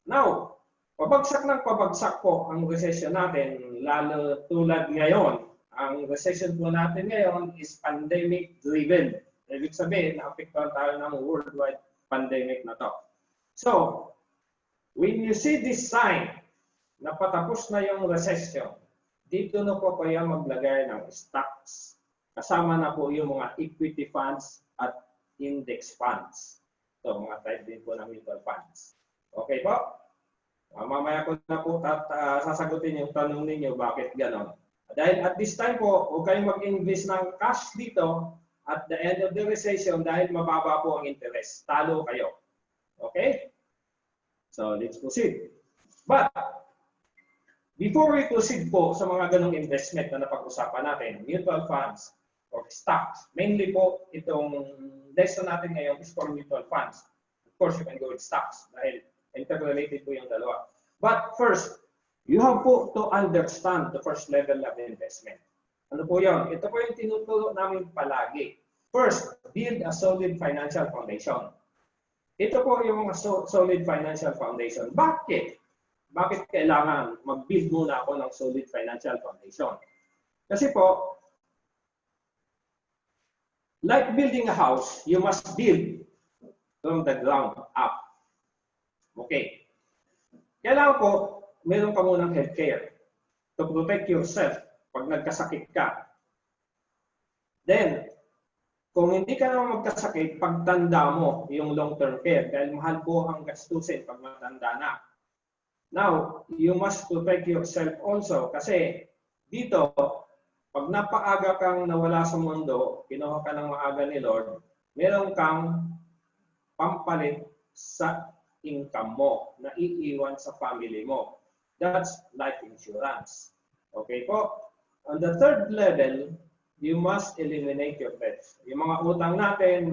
Now, pabagsak po ang recession natin, lalo tulad ngayon. Ang recession po natin ngayon is pandemic-driven. Ibig sabihin, naapektuhan tayo ng worldwide pandemic na to. So, when you see this sign na patapos na yung recession, dito na po kaya maglagay ng stocks. Kasama na po yung mga equity funds at index funds. So, mga type din po ng mutual funds. Okay po? Mamaya ko na po sasagutin yung tanong ninyo bakit ganon. Dahil at this time po, huwag kayong mag-invest ng cash dito at the end of the recession dahil mababa po ang interest. Talo kayo. Okay? So, let's proceed. But, before we proceed po sa mga ganong investment na napag-usapan natin, mutual funds or stocks, mainly po itong lesson natin ngayon is for mutual funds. Of course, you can go with stocks dahil interrelated po yung dalawa. But first, you have po to understand the first level of investment. Ano po yun? Ito po yung tinuturo namin palagi. First, build a solid financial foundation. Ito po yung mga solid financial foundation. Bakit? Bakit kailangan mag-build muna ako ng solid financial foundation? Kasi po, like building a house, you must build from the ground up. Okay. Kailangan po, meron ka munang healthcare to protect yourself pag nagkasakit ka. Then, kung hindi ka naman magkasakit, pagtanda mo yung long-term care dahil mahal po ang gastusin pag matanda na. Now, you must protect yourself also kasi dito, pag napaaga kang nawala sa mundo, kinuha ka ng maaga ni Lord, meron kang pampalit sa income mo na iiwan sa family mo. That's life insurance. Okay po? On the third level, you must eliminate your debts. Yung mga utang natin,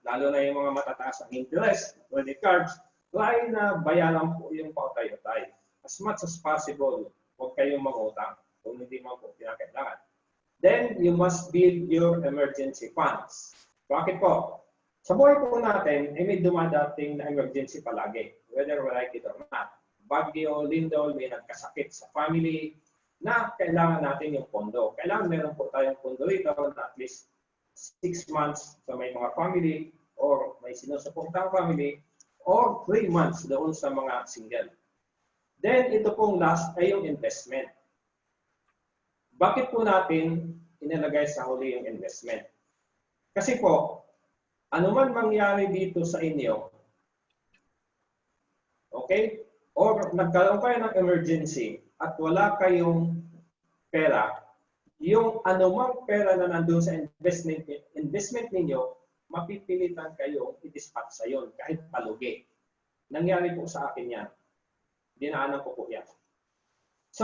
lalo na yung mga matataas ang interest, credit cards, try na bayaran po yung pautay-utay. As much as possible, huwag kayong mangutang kung hindi mo po pinakailangan. Then, you must build your emergency funds. Bakit po? Sa buhay po natin, may dumadating na emergency palagi, whether we like it or not. Bagyo, lindol, may nagkasakit sa family na kailangan natin yung pondo. Kailangan meron po tayong pondo rito na at least 6 months sa may mga family or may sinusuportang family or 3 months doon sa mga single. Then, ito pong last ay yung investment. Bakit po natin inilagay sa huli yung investment? Kasi po, ano man mangyari dito sa inyo, okay? Or nagkaroon kayo ng emergency at wala kayong pera, yung anumang pera na nandun sa investment ninyo, mapipilitan kayong i-dispatch sa yon kahit palugi. Nangyari po sa akin yan. Dinaanan ko po yan. So,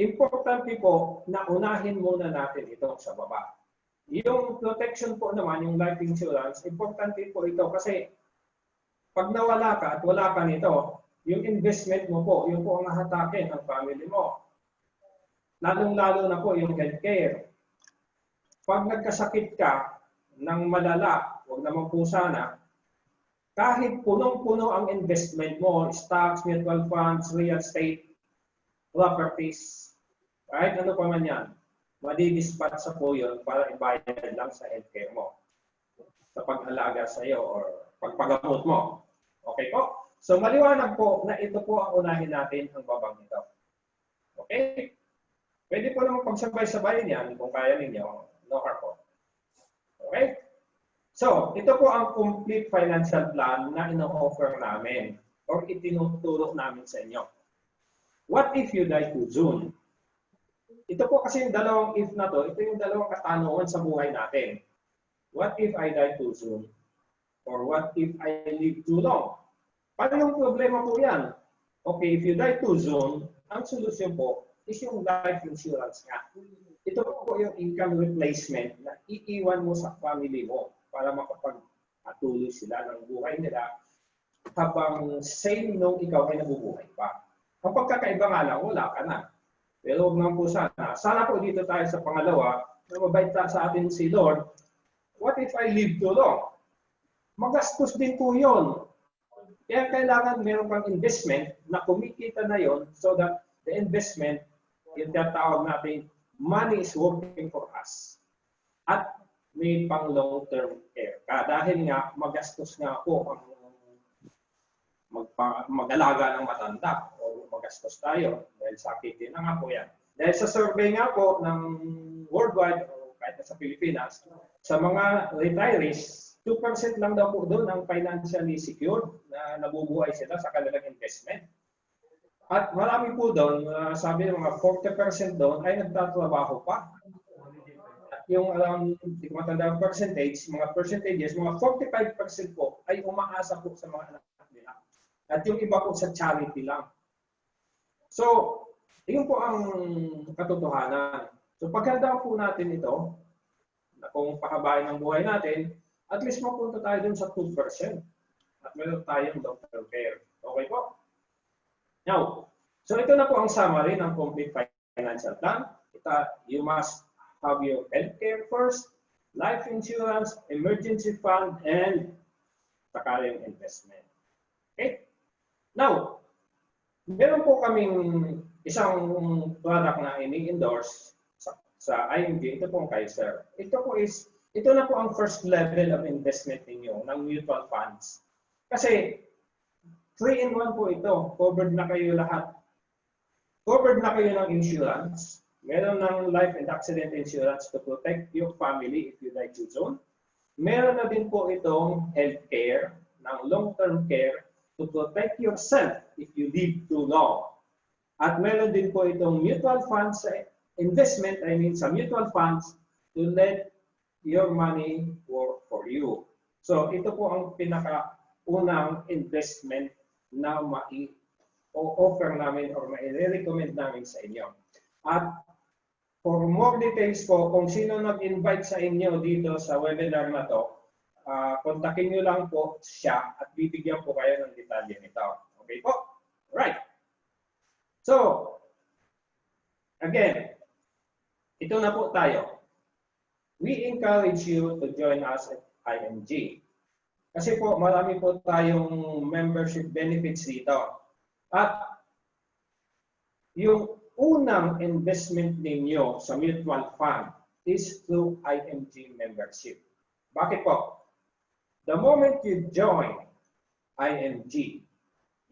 importante po na unahin muna natin ito sa baba. Yung protection po naman, yung life insurance, importante po ito kasi pag nawala ka at wala ka nito, yung investment mo po, yung po ang hatakin ng family mo. Lalong-lalo na po yung healthcare. Pag nagkasakit ka ng malala, huwag naman po sana, kahit punong-puno ang investment mo, stocks, mutual funds, real estate, properties, right? Ano pa man yan, madidispatch sa po yun para ibayad lang sa healthcare mo, sa pag-alaga sa iyo or pagpagamot mo. Okay po? So maliwanag po na ito po ang unahin natin ang babang ito. Okay? Pwede po naman pagsabay-sabayin yan kung kaya ninyo. No harm po. Okay? So, ito po ang complete financial plan na ino-offer namin or itinuturo namin sa inyo. What if you die too soon? Ito po kasi yung dalawang if na to, ito yung dalawang katanungan sa buhay natin. What if I die too soon? Or what if I live too long? Paano yung problema po yan? Okay, if you die too soon, ang solusyon po is yung life insurance nga. Ito po yung income replacement na iiwan mo sa family mo para makapag-atuloy sila ng buhay nila habang same nung ikaw ay nabubuhay pa. Ang pagkakaiba nga lang, wala ka na. Pero huwag naman po sana. Sana po dito tayo sa pangalawa, na mabait sa atin si Lord, what if I live too long? Magastos din po yun. Kaya kailangan meron kang investment na kumikita na yon so that the investment, yung tatawag natin, money is working for us. At may pang long-term care ka. Dahil nga, magastos nga po ang mag-alaga ng matanda o magastos tayo dahil sakitin na nga po yan. Dahil sa survey nga po ng worldwide o kahit sa Pilipinas, sa mga retirees, 2% lang daw po doon ang financially secured na nabubuhay sila sa kanilang investment. At marami po doon, sabi ng mga 40% doon ay nagtatrabaho pa. At yung hindi ko matanda ang percentage, mga percentages, mga 45% po ay umaasa po sa mga anak nila. At yung iba po sa charity lang. So, yun po ang katotohanan. So, paghandaan po natin ito, na kung pahabain ang buhay natin, at least mapunta tayo dun sa 2%. At meron tayong long-term care. Okay po? Now, so ito na po ang summary ng complete financial plan. You must have your healthcare first, life insurance, emergency fund, and saka yung investment. Okay? Now, meron po kaming isang product na ini-endorse sa IMG. Ito po ang Kaiser. Ito na po ang first level of investment ninyo ng mutual funds. Kasi 3-in-1 po ito. Covered na kayo lahat. Covered na kayo ng insurance. Meron ng life and accident insurance to protect your family if you die too soon. Meron na din po itong health care, ng long-term care to protect yourself if you live too long. At meron din po itong mutual funds investment, sa mutual funds to let your money work for you. So ito po ang pinakaunang investment na offer namin or mai-recommend namin sa inyo. At for more details po, kung sino nag-invite sa inyo dito sa webinar na to, kontakin nyo lang po siya at bibigyan po kayo ng detalye nito. Okay po? Alright. So, again, ito na po tayo. We encourage you to join us at IMG. Kasi po, marami po tayong membership benefits dito. At yung unang investment ninyo sa mutual fund is through IMG membership. Bakit po? The moment you join IMG,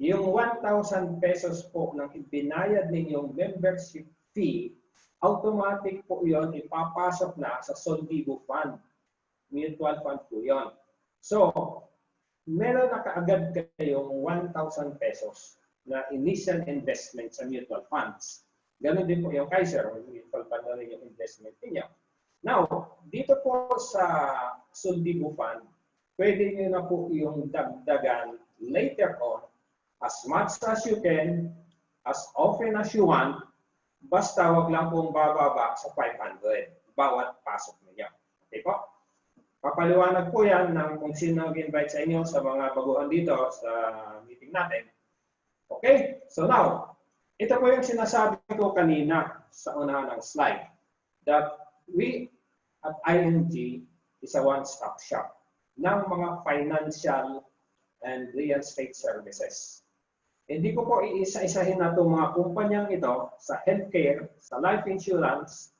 yung 1,000 pesos po ng ibinayad ninyong membership fee, automatic po yon ipapasok na sa Soldibo Fund. Mutual fund po yon. So, meron na kaagad kayong 1,000 pesos na initial investment sa mutual funds. Ganon din po yung Kaiser, mutual fund na rin yung investment niyo. Now, dito po sa Soldibo Fund, pwede nyo na po yung dagdagan later on as much as you can, as often as you want, basta wag lang pong bababa sa 500 bawat pasok niya. Okay po? Papaliwanag po yan ng kung sino nag-invite sa inyo sa mga baguhan dito sa meeting natin. Okay? So now, ito po yung sinasabi ko kanina sa unahan ng slide that we at IMG is a one-stop shop ng mga financial and real estate services. Hindi ko po iisa-isahin na itong mga kumpanyang ito sa healthcare, sa life insurance.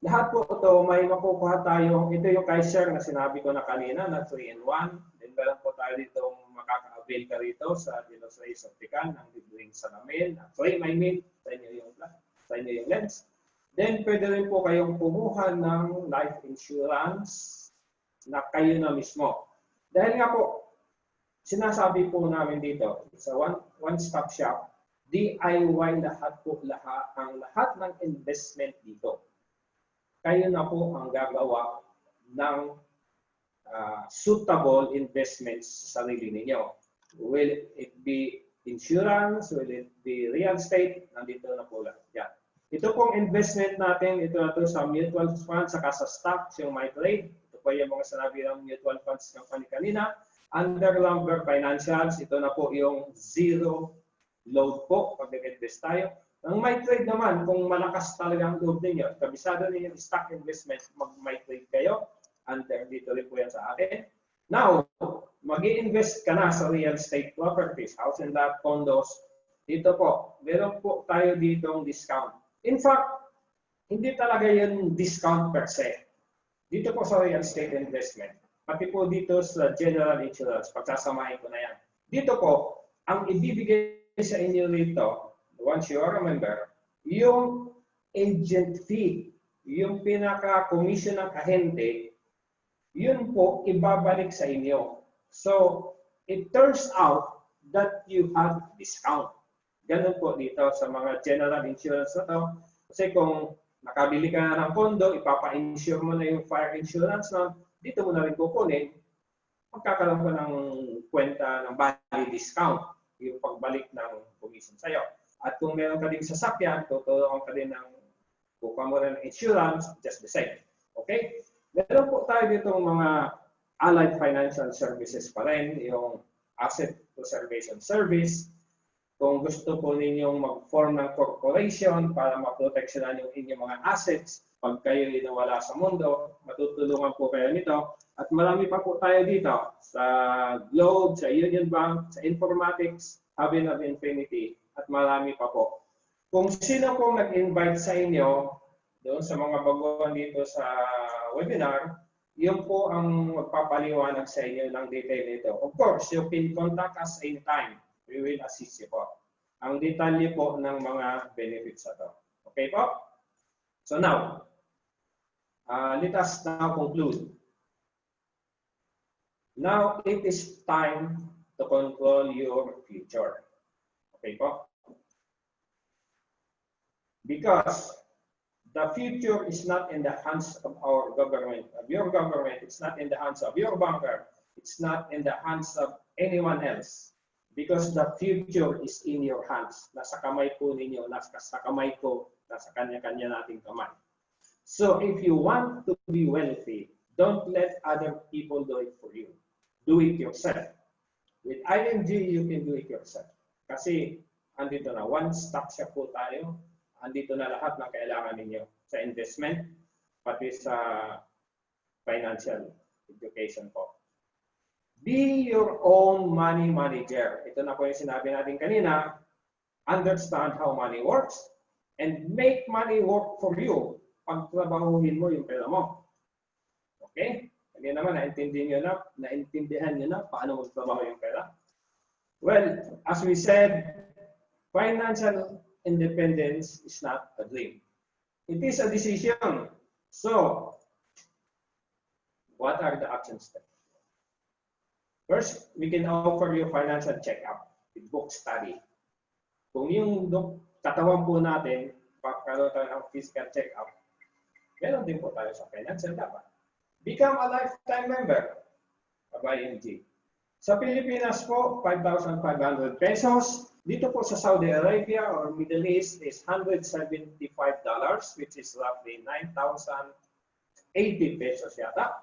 Lahat po ito may makukuha tayong, ito yung Kaiser na sinabi ko na kanina na 3-in-1. Then meron po tayo dito makaka-avail ka rito sa Dilos Reyes Optical ng libreng salamin. Frame, sa inyo yung lens. Then pwede rin po kayong kumuha ng life insurance na kayo na mismo. Dahil nga po, sinasabi po namin dito, sa one-stop shop, DIY ang lahat ng investment dito. Kayo na po ang gagawa ng suitable investments sa sarili ninyo. Will it be insurance? Will it be real estate? Nandito na po lang. Yan. Ito pong investment natin, ito na to sa mutual funds, saka sa stocks, yung MyTrade. Ito po yung mga sinabi ng mutual funds ng kanina. Under Lumber Financials, ito na po yung zero load po pag nag-invest tayo. Ang MyTrade naman, kung malakas talaga ang loob ninyo, kabisado ninyo yung stock investment, mag-MyTrade kayo. Under dito rin po yan sa akin. Now, mag-i-invest ka na sa real estate properties, house and lot, condos. Dito po, meron po tayo ditong discount. In fact, hindi talaga yun discount per se. Dito po sa real estate investment, pati po dito sa general insurance, pagsasamahin ko na yan. Dito po, ang ibibigay sa inyo rito, once you are a member, yung agent fee, yung pinaka-commission ng ahente, yun po ibabalik sa inyo. So, it turns out that you have discount. Ganun po dito sa mga general insurance na to. Kasi kung nakabili ka na ng condo, ipapa-insure mo na yung fire insurance na dito mo na rin kukunin, magkakaroon ka ng kwenta ng bali discount, yung pagbalik ng commission sa'yo. At kung meron ka din sasakyan, tutulungan ka din ng kukuha mo rin ng insurance, just the same. Okay? Meron po tayo dito mga allied financial services pa rin, yung asset preservation service. Kung gusto po ninyong mag-form ng corporation para maproteksyonan yung inyong mga assets, pag kayo nawala sa mundo, matutulungan po kayo nito. At marami pa po tayo dito sa Globe, sa Union Bank, sa Informatics, Haven of Infinity, at marami pa po. Kung sino pong nag-invite sa inyo, doon sa mga baguhan dito sa webinar, yun po ang magpapaliwanag sa inyo ng detail nito. Of course, you can contact us anytime. We will assist you po. Ang detalye po ng mga benefits na to. Okay po? So now, let us now conclude. Now, it is time to control your future. Okay po? Because the future is not in the hands of our government, of your government. It's not in the hands of your banker. It's not in the hands of anyone else. Because the future is in your hands. Nasa kamay po ninyo, nasa kamay ko, nasa kanya-kanya nating kamay. So if you want to be wealthy, don't let other people do it for you. Do it yourself. With ING, you can do it yourself. Kasi andito na, one-stop shop po tayo. Andito na lahat ng kailangan ninyo sa investment, pati sa financial education po. Be your own money manager. Ito na po yung sinabi natin kanina. Understand how money works and make money work for you. Pagtrabahuhin mo yung pera mo. Okay? Hindi naman, naintindihan nyo na paano magtrabaho yung pera. Well, as we said, financial independence is not a dream. It is a decision. So, what are the action steps? First, we can offer you financial check-up with book study. Kung yung katawan po natin, pagkaroon tayo ng physical check-up, meron din po tayo sa financial dapat. Become a lifetime member of ING. Sa Pilipinas po, 5,500 pesos. Dito po sa Saudi Arabia or Middle East is $175, which is roughly 9,080 pesos yata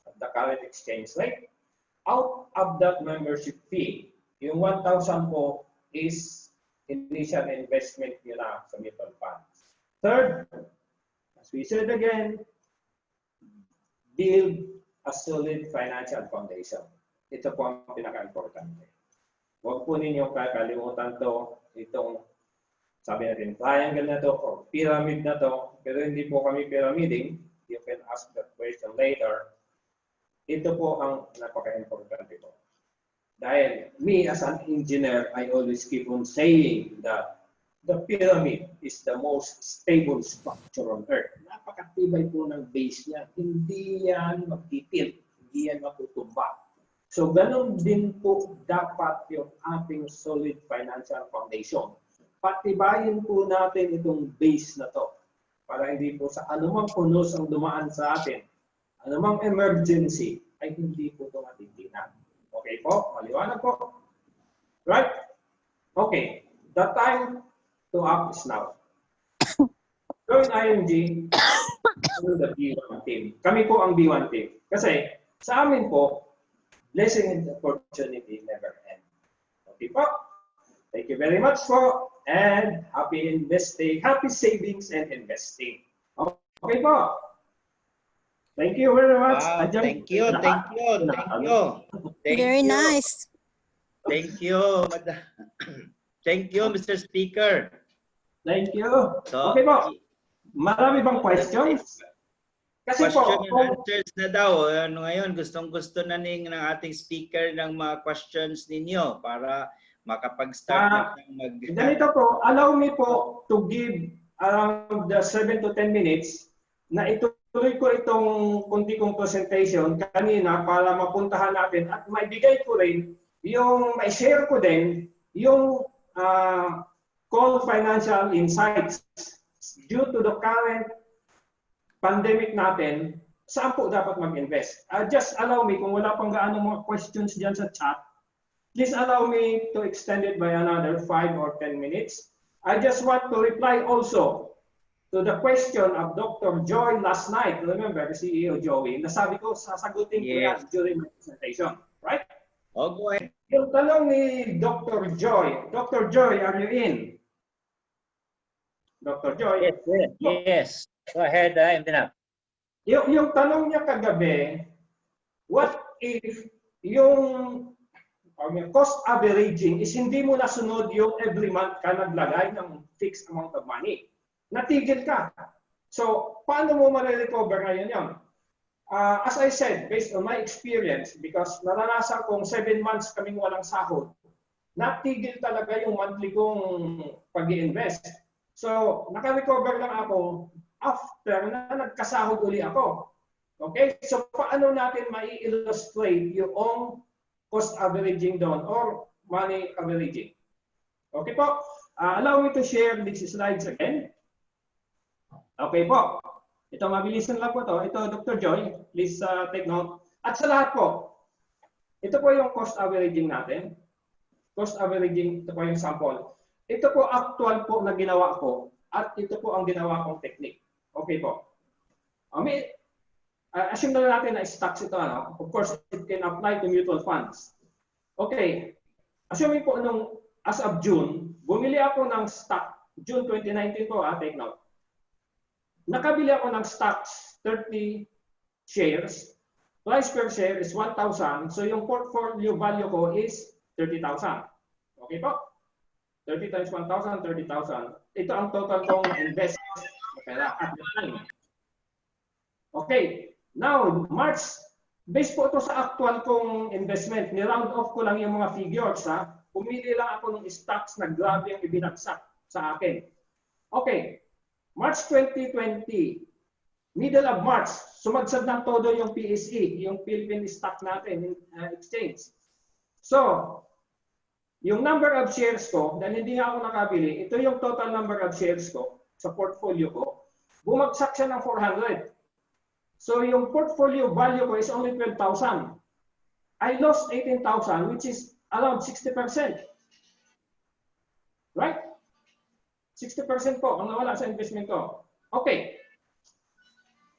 at the current exchange rate. Out of that membership fee, yung 1,000 po is initial investment nyo na sa mutual funds. Third, as we said again, build a solid financial foundation. Ito po ang pinaka-importante. Huwag po ninyong kakalimutan to, itong sabi natin triangle na to or pyramid na to, pero hindi po kami pyramiding. You can ask that question later. Ito po ang napaka-importante po. Dahil me as an engineer, I always keep on saying that the pyramid is the most stable structure on earth. Napakatibay po ng base niya. Hindi yan magtitil, hindi yan matutumba. So, ganun din po dapat yung ating solid financial foundation. Patibayin po natin itong base na to para hindi po sa anumang punos ang dumaan sa atin, anumang emergency, ay hindi po ito matitingnan. Okay po? Maliwanag po? Right? Okay. The time to act is now. Join IMG through the B1 team. Kami po ang B1 team. Kasi sa amin po, blessing and opportunity never end. Okay po? Thank you very much po. And happy investing, happy savings and investing. Okay po? Thank you very much. Wow, thank you, thank you, thank you. Thank Very you. nice. Thank you, Madam. Thank you, Mr. Speaker. Thank you. So, Okay po. Marami bang questions? Kasi question po, and answers na daw. Ano ngayon, gustong-gusto na ng ating speaker ng mga questions ninyo para makapag-start na ganito po, allow me po to give around the 7 to 10 minutes na ituloy ko itong kunti kong presentation kanina para mapuntahan natin at maibigay ko rin yung mai-share ko din yung core financial insights due to the current pandemic natin, saan po dapat mag-invest? Just allow me, kung wala pang gaano mga questions dyan sa chat, please allow me to extend it by another 5 or 10 minutes. I just want to reply also to the question of Dr. Joy last night. Remember, the CEO Joey, nasabi ko, sasagutin ko yan during my presentation. Right? Oh, go ahead. Yung tanong ni Dr. Joy. Dr. Joy, are you in? Dr. Joy? Yes. Go ahead, I'm enough. Yung tanong niya kagabi, what if yung cost averaging is hindi mo nasunod yung every month ka naglagay ng fixed amount of money? Natigil ka. So, paano mo ma-recover ngayon yun? As I said, based on my experience, because naranasan kong 7 months kaming walang sahod, natigil talaga yung monthly kong pag-i-invest. So, naka-recover lang ako after na nagkasahod uli ako. Okay? So, paano natin mai-illustrate yung cost averaging doon or money averaging? Okay po? Allow me to share these slides again. Okay po. Ito, mabilisan lang po to. Ito, Dr. Joy, please take note. At sa lahat po, ito po yung cost averaging natin. Cost averaging, ito po yung sample. Ito po actual po na ginawa ko at ito po ang ginawa kong technique. Okay po. Assume na natin na stocks ito. Ano? Of course, it can apply to mutual funds. Okay. Assuming po nung as of June, bumili ako ng stock. June 2019 po, take note. Nakabili ako ng stocks, 30 shares. Price per share is 1,000. So yung portfolio value ko is 30,000. Okay po? 30 times 1,000, 30,000. Ito ang total kong invest at the time. Okay. Now, March, based po ito sa actual kong investment. Ni-round off ko lang yung mga figures. Pumili lang ako ng stocks na grabe yung ibinagsak sa akin. Okay. March 2020, middle of March, sumagsad ng todo yung PSE, yung Philippine Stock natin, exchange. So, yung number of shares ko, dahil hindi nga ako nakabili, ito yung total number of shares ko sa portfolio ko, bumagsak siya ng 400. So, yung portfolio value ko is only 12,000. I lost 18,000, which is around 60%. Right? 60% po ang nawala sa investment ko. Okay.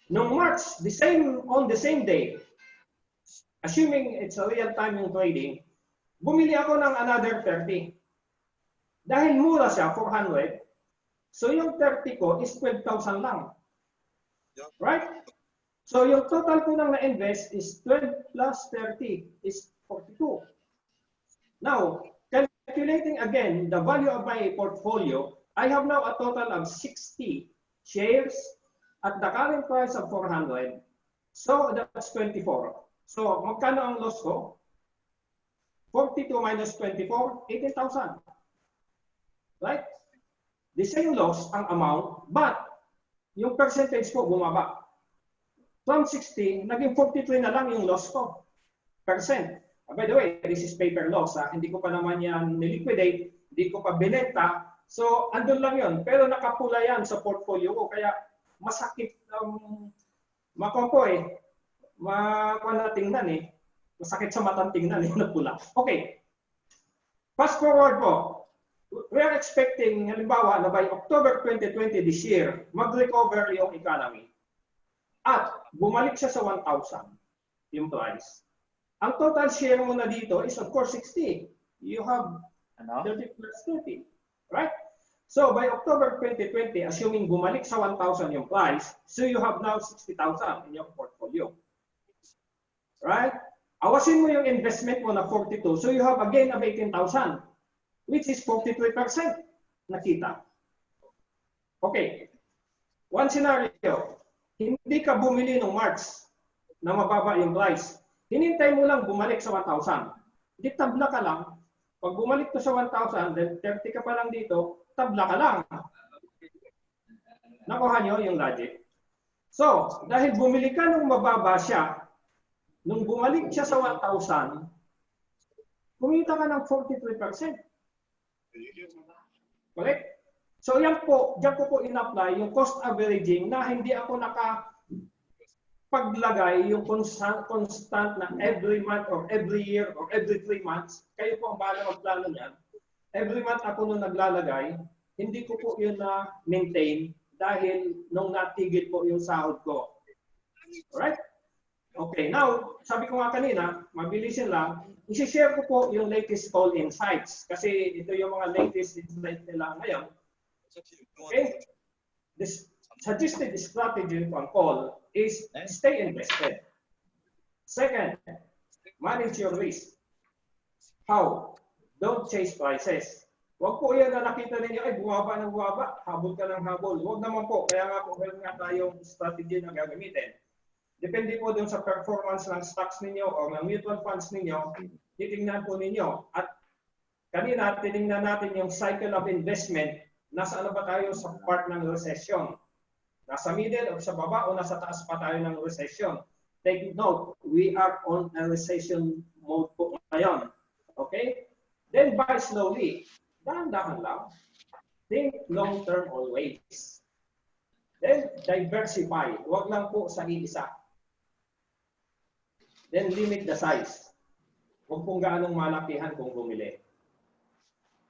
Noong March, on the same day, assuming it's a real-time yung trading, bumili ako ng another 30. Dahil mura siya, 400, so yung 30 ko is 12,000 lang. Right? So yung total ko nang na-invest is 12 plus 30 is 42. Now, calculating again the value of my portfolio, I have now a total of 60 shares at the current price of 400. So that's 24. So magkano ang loss ko? 42 minus 24, 18,000. Right? the same loss ang amount, but yung percentage po bumaba. From 60, naging 43 na lang yung loss ko. Percent. By the way, this is paper loss. Hindi ko pa naman yan niliquidate, hindi ko pa binenta. So, andun lang yun. Pero nakapula yan sa portfolio ko. Kaya masakit tingnan eh. Masakit sa matang tingnan yung napula. Okay. Fast forward po. We are expecting, halimbawa, na by October 2020 this year, mag-recover yung economy. At bumalik siya sa 1,000 yung price. Ang total share mo na dito is of course 60. You have 30 plus 30. Right? So by October 2020, assuming bumalik sa 1,000 yung price, so you have now 60,000 in your portfolio. Right? Awasin mo yung investment mo na 42, so you have a gain of 18,000, which is 43% nakita. Okay. One scenario, hindi ka bumili ng March na mababa yung price. Hinintay mo lang bumalik sa 1,000. Hindi tabla ka lang. Pag bumalik to sa 1,000, then 30 ka pa lang dito, tabla ka lang. Nakuha nyo yung logic? So, dahil bumili ka nung mababa siya, nung bumalik siya sa 1,000, kumita ka ng 43%. Correct? So, yan po, diyan ko po in-apply yung cost averaging na hindi ako paglagay yung constant na every month or every year or every 3 months. Kayo po ang bahala magplano niyan. Every month ako nung naglalagay, hindi ko po yun na maintain dahil nung natigil po yung sahod ko. Alright? Okay, now, sabi ko nga kanina, mabilisin lang, isi-share ko po yung latest call insights kasi ito yung mga latest insights nila ngayon. Okay? This suggested strategy on call is stay invested. Second, manage your risk. How? Don't chase prices. Huwag po yan na nakita ninyo, ay bumaba ng bumaba, habol ka ng habol. Huwag naman po, kaya nga po meron nga tayong strategy na gagamitin. Depende po dun sa performance ng stocks ninyo o ng mutual funds ninyo, titingnan po ninyo. At kanina, tinignan natin yung cycle of investment. Nasa ano ba tayo sa part ng recession? Nasa middle o sa baba o nasa taas pa tayo ng recession? Take note, we are on a recession mode po ngayon. Okay? Then buy slowly. Dahan-dahan lang. Think long-term always. Then diversify. Huwag lang po sa iisa. Then limit the size. Huwag pong gaanong malakihan kung bumili.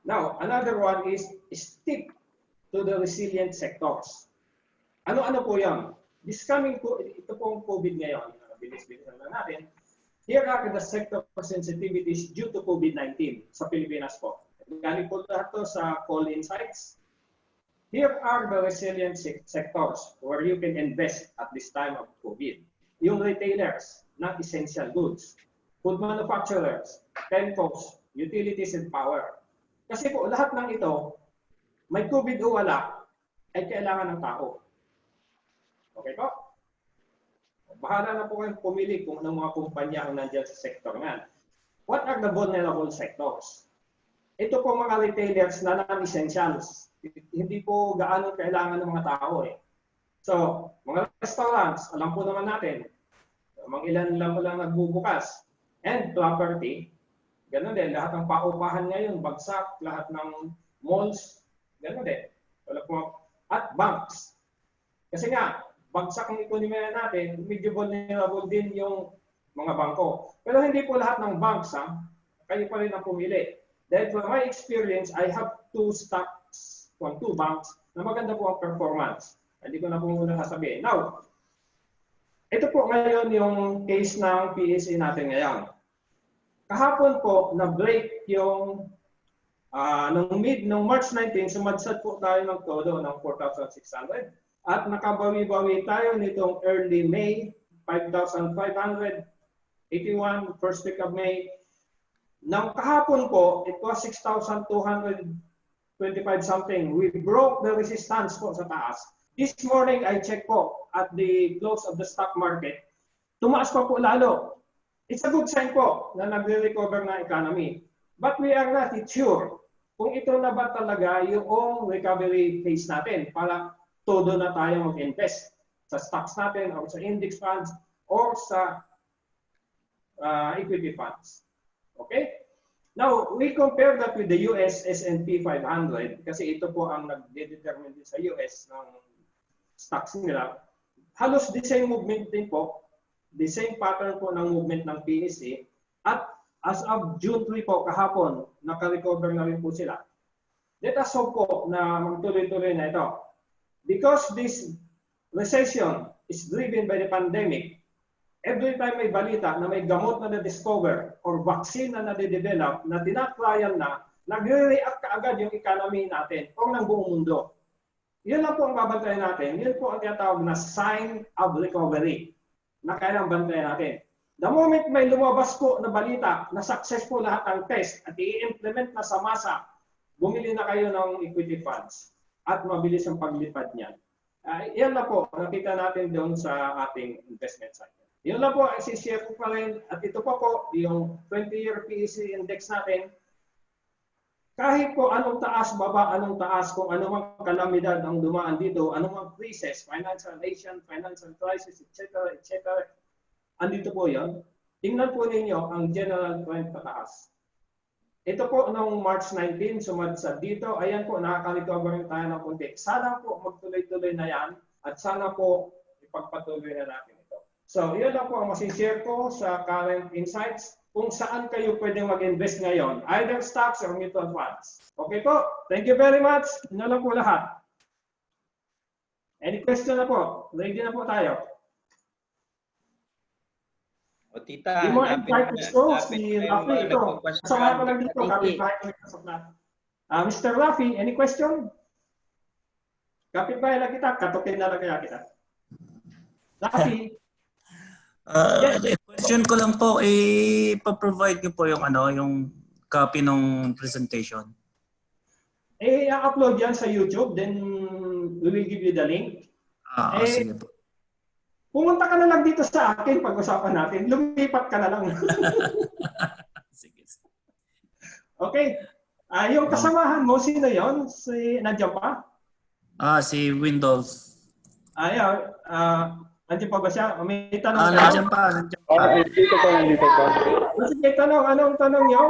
Now, another one is stick to the resilient sectors. Ano-ano po yan? This coming po, ito pong COVID ngayon, bilis-bilis na natin. Here are the sector sensitivities due to COVID-19 sa Pilipinas po. Galing po lahat to sa call insights. Here are the resilient sectors where you can invest at this time of COVID. Yung retailers ng essential goods, food manufacturers, telcos, utilities and power. Kasi po lahat ng ito, may COVID o wala, ay kailangan ng tao. Okay po? Bahala na po kayong pumili kung anong mga kumpanya ang nandiyan sa sector nga. What are the vulnerable sectors? Ito po mga retailers na non-essentials. Hindi po gaano kailangan ng mga tao eh. So, mga restaurants, alam po naman natin, mga ilan lang lang nagbubukas. And property, gano'n din. Lahat ng paupahan ngayon, bagsak, lahat ng malls, gano'n din. Wala po. At banks. Kasi nga, bagsak ang ekonomiya natin, medyo vulnerable din yung mga bangko. Pero hindi po lahat ng banks, kayo pa rin ang pumili. Dahil from my experience, I have 2 stocks from 2 banks na maganda po ang performance. Hindi ko na po muna sasabihin. Now, ito po ngayon yung case ng PSA natin ngayon. Kahapon po, na-break yung nung March 19, sumadsad po tayo ng todo ng 4,600. At nakabawi-bawi tayo nitong early May, 5,581, first week of May. Nang kahapon po, it was 6,225 something. We broke the resistance po sa taas. This morning, I checked po at the close of the stock market. Tumaas pa po lalo. It's a good sign po na nagre-recover na economy. But we are not sure kung ito na ba talaga yung recovery phase natin para todo na tayo mag-invest sa stocks natin o sa index funds or sa equity funds. Okay? Now, we compare that with the US S&P 500 kasi ito po ang nag-determine din sa US ng stocks nila. Halos the same movement din po, the same pattern po ng movement ng PSE at as of June 3 po kahapon, naka-recover na rin po sila. Let us hope po na magtuloy-tuloy na ito. Because this recession is driven by the pandemic, every time may balita na may gamot na na-discover or vaccine na na-develop na tinatrial na, nagre-react kaagad yung economy natin o ng buong mundo. Yun lang po ang babantayan natin. Yun po ang tinatawag na sign of recovery na kailangang bantayan natin. The moment may lumabas po na balita na successful lahat ng test at i-implement na sa masa, bumili na kayo ng equity funds at mabilis ang paglipad niyan. Yan na po, nakita natin doon sa ating investment cycle. Yun lang po, isi-share ko pa rin. At ito po yung 20-year PEC index natin. Kahit po anong taas, baba, anong taas, kung anumang kalamidad ang dumaan dito, anumang crisis, financial nation, financial crisis, etc., etc., andito po yan. Tingnan po ninyo ang general trend pataas. Ito po noong March 19, sumadsad dito, ayan po, nakaka-recover tayo ng konti. Sana po magtuloy-tuloy na yan at sana po ipagpatuloy na natin ito. So, yun lang po ang masishare ko sa current insights kung saan kayo pwedeng mag-invest ngayon, either stocks or mutual funds. Okay po? Thank you very much. Yun lang po lahat. Any question na po? Ready na po tayo. O tita, Yung mga invite ko, si Rafi, ito. Kasama ko lang dito, kapit-bahay ko sa saklat. Mr. Rafi, any question? Kapit-bahay lang kita, katukin na lang kaya kita. Rafi? Question ko lang po, ipa-provide niyo po yung yung copy ng presentation. I-upload yan sa YouTube, then we will give you the link. Sige po. Pumunta ka na lang dito sa akin, pag-usapan natin. Lumipat ka na lang. Sige. Okay. Yung kasamahan mo, sino yon? Si nandiyan pa? Si Windows. Nandiyan pa ba siya? May tanong ka? Nandiyan pa. Nandito pa. Sige, tanong. Anong tanong niyo?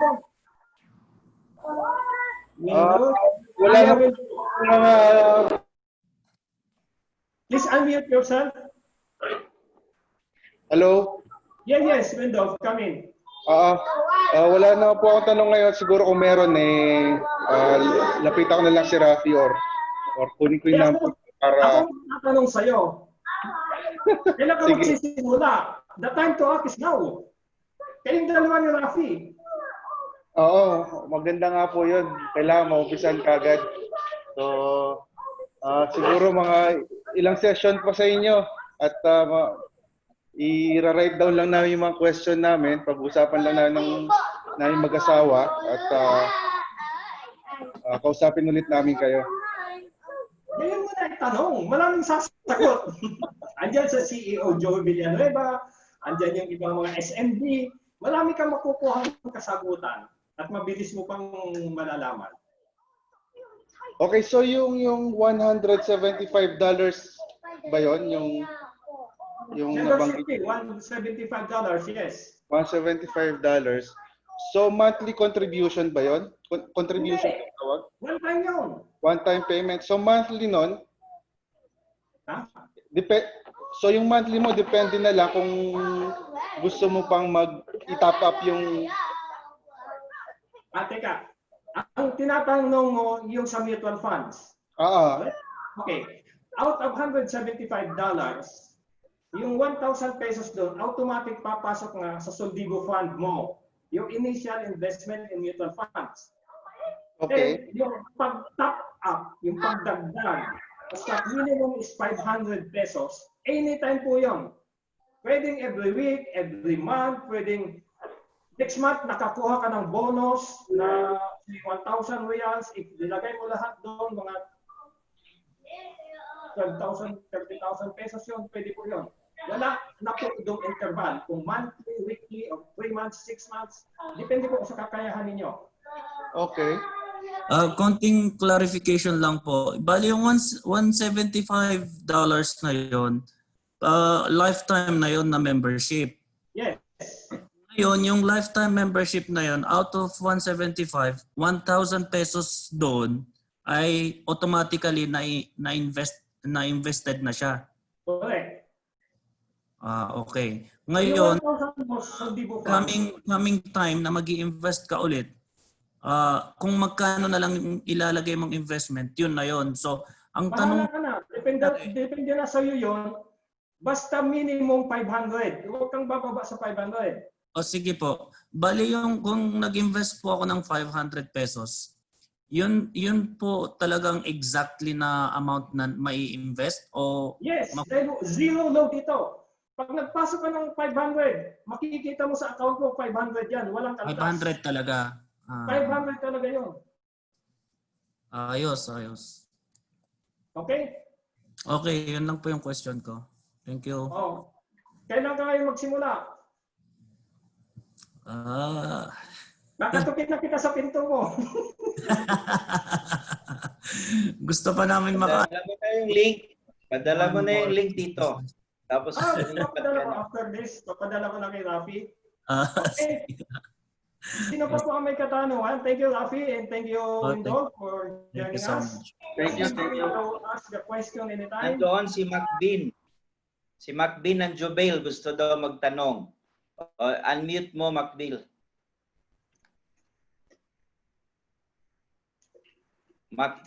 Wala na. Please unmute yourself. Hello? Yes, Windows, come in. Wala na po akong tanong ngayon. Siguro kung meron lapitan ko na lang si Rafi or kunin ko yung number para... Ako tatanong sa'yo. Kailan ka magsisimula? The time to act is now. Kayong dalawa ni Rafi. Oo, maganda nga po yun. Kailangan maupisan kagad. So, siguro mga ilang session pa sa inyo at i-write down lang namin yung mga question namin. Pag-usapan lang namin mag-asawa at kausapin ulit namin kayo. Ngayon mo na itanong. Maraming sasagot. Andyan sa CEO Joey Villanueva, andyan yung ibang mga SMB. Marami kang makukuha ng kasagutan at mabilis mo pang malalaman. Okay, so yung $175 ba yun? Yung nabanggit? $175, yes. $175. So monthly contribution ba yun? Contribution yung tawag? One time yun. One-time payment. So monthly nun, Ha? so yung monthly mo, depende na lang kung gusto mo pang i-top up yung... Teka. Ang tinatanong mo yung sa mutual funds. Okay. Out of $175, yung 1,000 pesos doon, automatic papasok na sa Soldigo fund mo. Yung initial investment in mutual funds. Okay. Then, yung pag-top up, yung pagdagdag, basta minimum is 500 pesos, anytime po yun. Pwedeng every week, every month, pwedeng next month nakakuha ka ng bonus na 1,000 reals. If nilagay mo lahat doon, mga 12,000, 30,000 pesos yun, pwede po yun. Wala na po doon interval. Kung monthly, weekly, or 3 months, 6 months, depende po sa kakayahan ninyo. Okay. Konting clarification lang po. Bali yung $175 na yon, lifetime na yon na membership. Yes. Ngayon, yung lifetime membership na yon, out of 175, 1,000 pesos doon ay automatically na-invested na siya. Correct. Okay. Yung Ngayon, 1,000 mo, hindi mo pa. coming time na mag-i-invest ka ulit, kung magkano na lang ilalagay mong investment, yun na yun. So, ang Bahala tanong... ka na. Depende na sa'yo yun. Basta minimum 500. Huwag kang bababa sa 500. O sige po. Bali yung kung nag-invest po ako ng 500 pesos, yun po talagang exactly na amount na mai-invest o... Yes, zero load ito. Pag nagpasok ka ng 500, makikita mo sa account mo 500 yan. Walang kaltas. 500 talaga. 500 talaga yun. Ayos. Okay? Okay, yun lang po yung question ko. Thank you. Oh. Kailan ka ngayon magsimula? Nakatukin na kita sa pinto mo. Gusto pa namin Padala mo na yung link. Padala mo na yung link dito. Tapos papadala ko after this. Papadala ko na kay Rafi. Okay. Sino pa po ang may katanungan? Thank you, Rafi, and thank you, Windol, for joining us. Thank you. Ask the question anytime. nandoon si Macbean. Si Macbean ng Jubail gusto daw magtanong. Unmute mo, Macbean.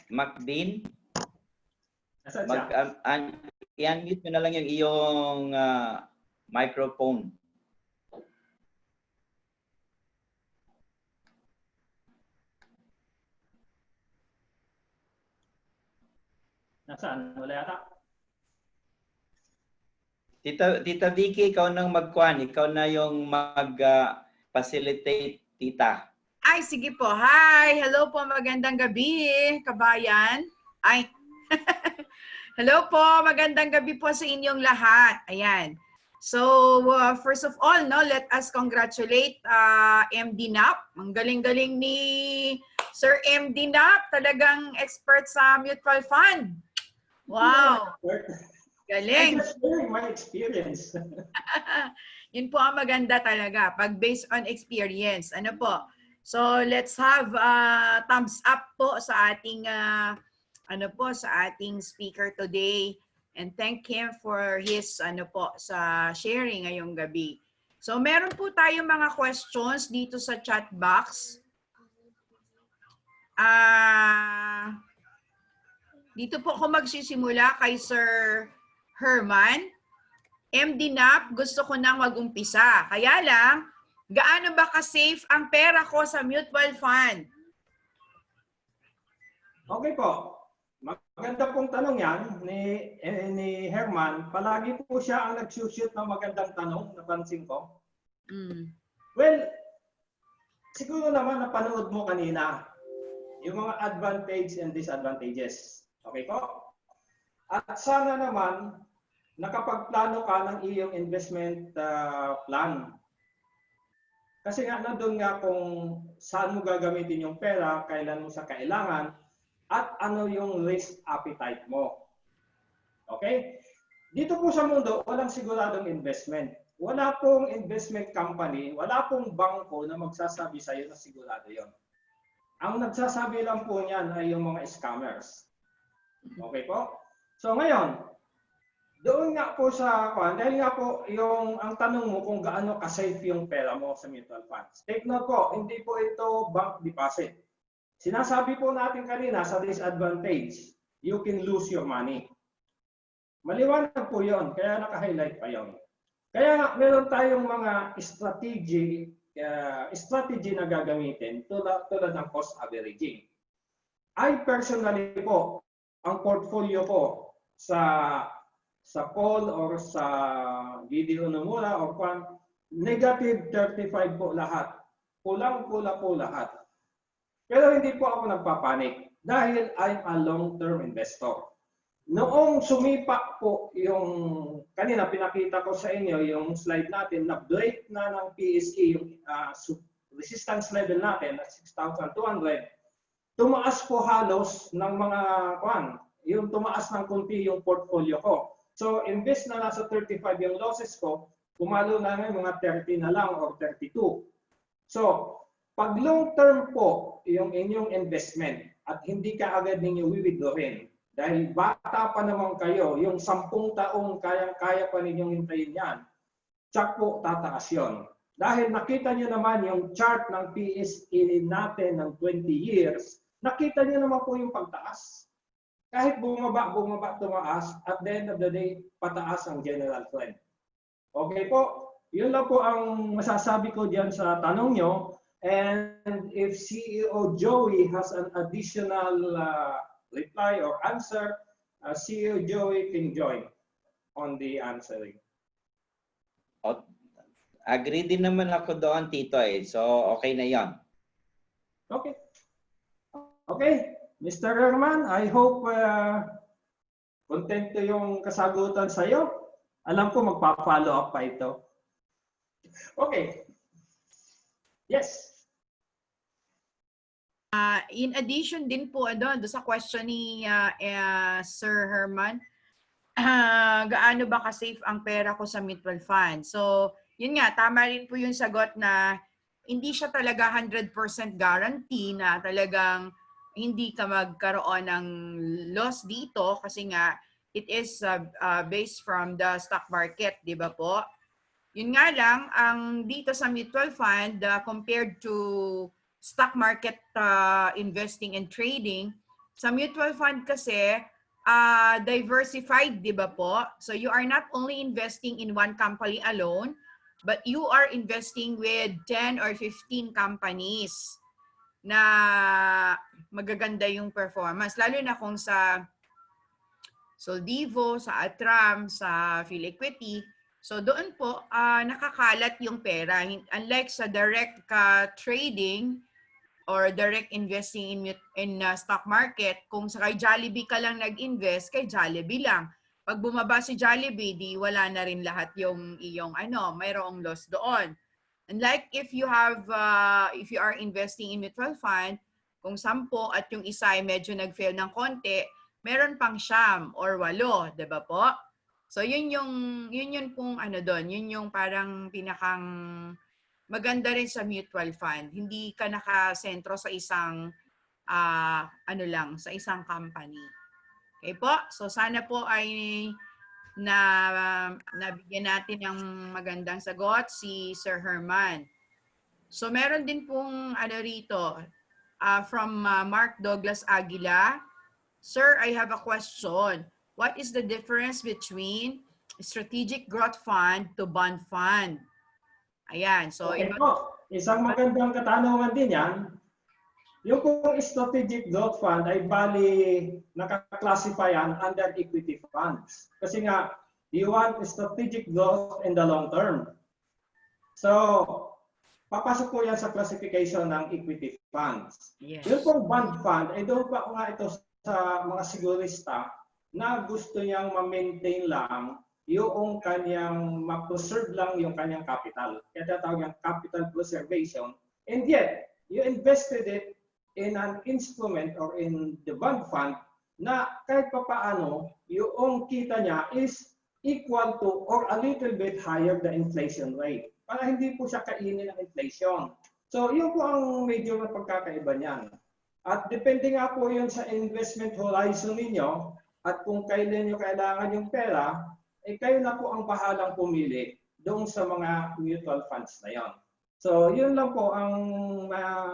Macbean? I-unmute mo na lang yung iyong microphone. Nasaan? Wala yata. Tita Vicky, ikaw nang magkuhan. Ikaw na yung mag-facilitate, tita. Ay, sige po. Hi! Hello po, magandang gabi, kabayan. Ay, hello po, magandang gabi po sa inyong lahat. Ayan. So, first of all, no, let us congratulate MD Nap. Ang galing-galing ni Sir MD Nap. Talagang expert sa mutual fund. Wow! Galing! I'm just sharing my experience. Yun po ang maganda talaga. Pag based on experience. Ano po? So, let's have thumbs up po sa ating sa ating speaker today, and thank him for his sa sharing ngayong gabi. So, meron po tayong mga questions dito sa chat box. Dito po ako magsisimula kay Sir Herman. MD Nap, gusto ko nang mag-umpisa. Kaya lang, gaano ba ka-safe ang pera ko sa mutual fund? Okay po. Maganda pong tanong yan ni Herman. Palagi po siya ang nagsushoot ng magandang tanong, napansin ko. Well, siguro naman napanood mo kanina yung mga advantage and disadvantages. Okay po? At sana naman nakapagplano ka ng iyong investment plan. Kasi nga nandun nga kung saan mo gagamitin yung pera, kailan mo sa kailangan, at ano yung risk appetite mo. Okay? Dito po sa mundo, walang siguradong investment. Wala pong investment company, wala pong bangko na magsasabi sa'yo na sigurado yon. Ang nagsasabi lang po niyan ay yung mga scammers. Okay po? So ngayon, doon nga po sa dahil nga po yung ang tanong mo kung gaano ka-safe yung pera mo sa mutual funds. Take note po, hindi po ito bank deposit. Sinasabi po natin kanina sa disadvantage, you can lose your money. Maliwanag po yon, kaya naka-highlight pa yon. Kaya nga meron tayong mga strategy na gagamitin tulad ng cost averaging. I personally po, ang portfolio ko sa call or sa video na mula or negative 35 po lahat. Pulang-pula po lahat. Pero hindi po ako nagpapanik dahil I'm a long-term investor. Noong sumipa po yung, kanina pinakita ko sa inyo yung slide natin na break na ng PSE, yung resistance level natin at 6,200, tumaas po halos ng mga yung tumaas ng kunti yung portfolio ko. So, imbes na nasa 35 yung losses ko, pumalo na ng mga 30 na lang or 32. So, pag long term po yung inyong investment at hindi ka agad ninyo wiwidrawin, dahil bata pa naman kayo, yung 10 taong kaya pa ninyong hintayin yan, tsak po tataas yun. Dahil nakita nyo naman yung chart ng PSE natin ng 20 years, nakita nyo naman po yung pagtaas. Kahit bumaba, tumaas, at the end of the day, pataas ang general trend. Okay po, yun lang po ang masasabi ko diyan sa tanong nyo. And if CEO Joey has an additional reply or answer, CEO Joey can join on the answering. Agree din naman ako doon, Tito eh. So, okay na yon. Okay. Okay, Mr. Herman, I hope kontento yung kasagutan sa'yo. Alam ko magpa-follow up pa ito. Okay. Yes. In addition din po doon sa question ni Sir Herman, gaano ba ka-safe ang pera ko sa mutual fund? So, yun nga, tama rin po yung sagot na hindi siya talaga 100% guarantee na talagang hindi ka magkaroon ng loss dito kasi nga it is based from the stock market, di ba po? Yun nga lang, ang dito sa mutual fund compared to stock market investing and trading, sa mutual fund kasi diversified, di ba po? So you are not only investing in one company alone, but you are investing with 10 or 15 companies na magaganda yung performance. Lalo na kung sa Soldivo, sa Atram, sa Philequity. So doon po, nakakalat yung pera. Unlike sa direct trading or direct investing in stock market, kung sa kay Jollibee ka lang nag-invest, kay Jollibee lang. Pag bumaba si Jollibee, di wala na rin lahat yung iyong mayroong loss doon. Unlike if you are investing in mutual fund, kung 10 at yung isa ay medyo nag-fail ng konti, meron pang 9 or 8, 'di ba po? So yun yung pong doon, yun yung parang pinakang maganda rin sa mutual fund. Hindi ka nakasentro sa isang sa isang company. Okay po? So sana po ay nabigyan natin ng magandang sagot si Sir Herman. So meron din pong rito from Mark Douglas Aguila. Sir, I have a question. What is the difference between strategic growth fund to bond fund? Ayan. So okay po. Isang magandang katanungan din yan. Yung kung strategic growth fund ay bali nakaklasify yan under equity funds. Kasi nga, you want strategic growth in the long term. So, papasok po yan sa classification ng equity funds. Yes. Yung pong bond fund, ay doon pa nga ito sa mga sigurista na gusto niyang ma-maintain lang yung kanyang, ma-preserve lang yung kanyang capital. Kaya tatawag yung capital preservation. And yet, you invested it in an instrument or in the bond fund na kahit pa paano, yung kita niya is equal to or a little bit higher the inflation rate. Para hindi po siya kainin ng inflation. So, yun po ang medyo na pagkakaiba niyan. At depende nga po yun sa investment horizon ninyo at kung kailan nyo kailangan yung pera, kayo na po ang bahalang pumili doon sa mga mutual funds na yon. So, yun lang po ang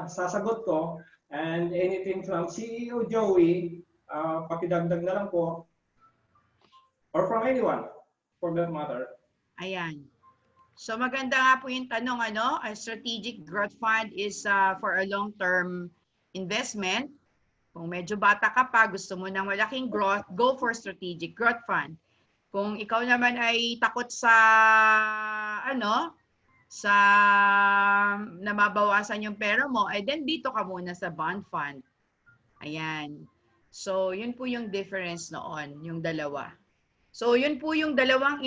sasagot ko. And anything from CEO Joey, pakidagdag na lang po. Or from anyone, for that matter. Ayan. So maganda nga po yung tanong, a strategic growth fund is for a long-term investment. Kung medyo bata ka pa, gusto mo ng malaking growth, go for strategic growth fund. Kung ikaw naman ay takot sa nababawasan yung pera mo, then dito ka muna sa bond fund. Ayan. So, yun po yung difference noon, yung dalawa. So, yun po yung dalawang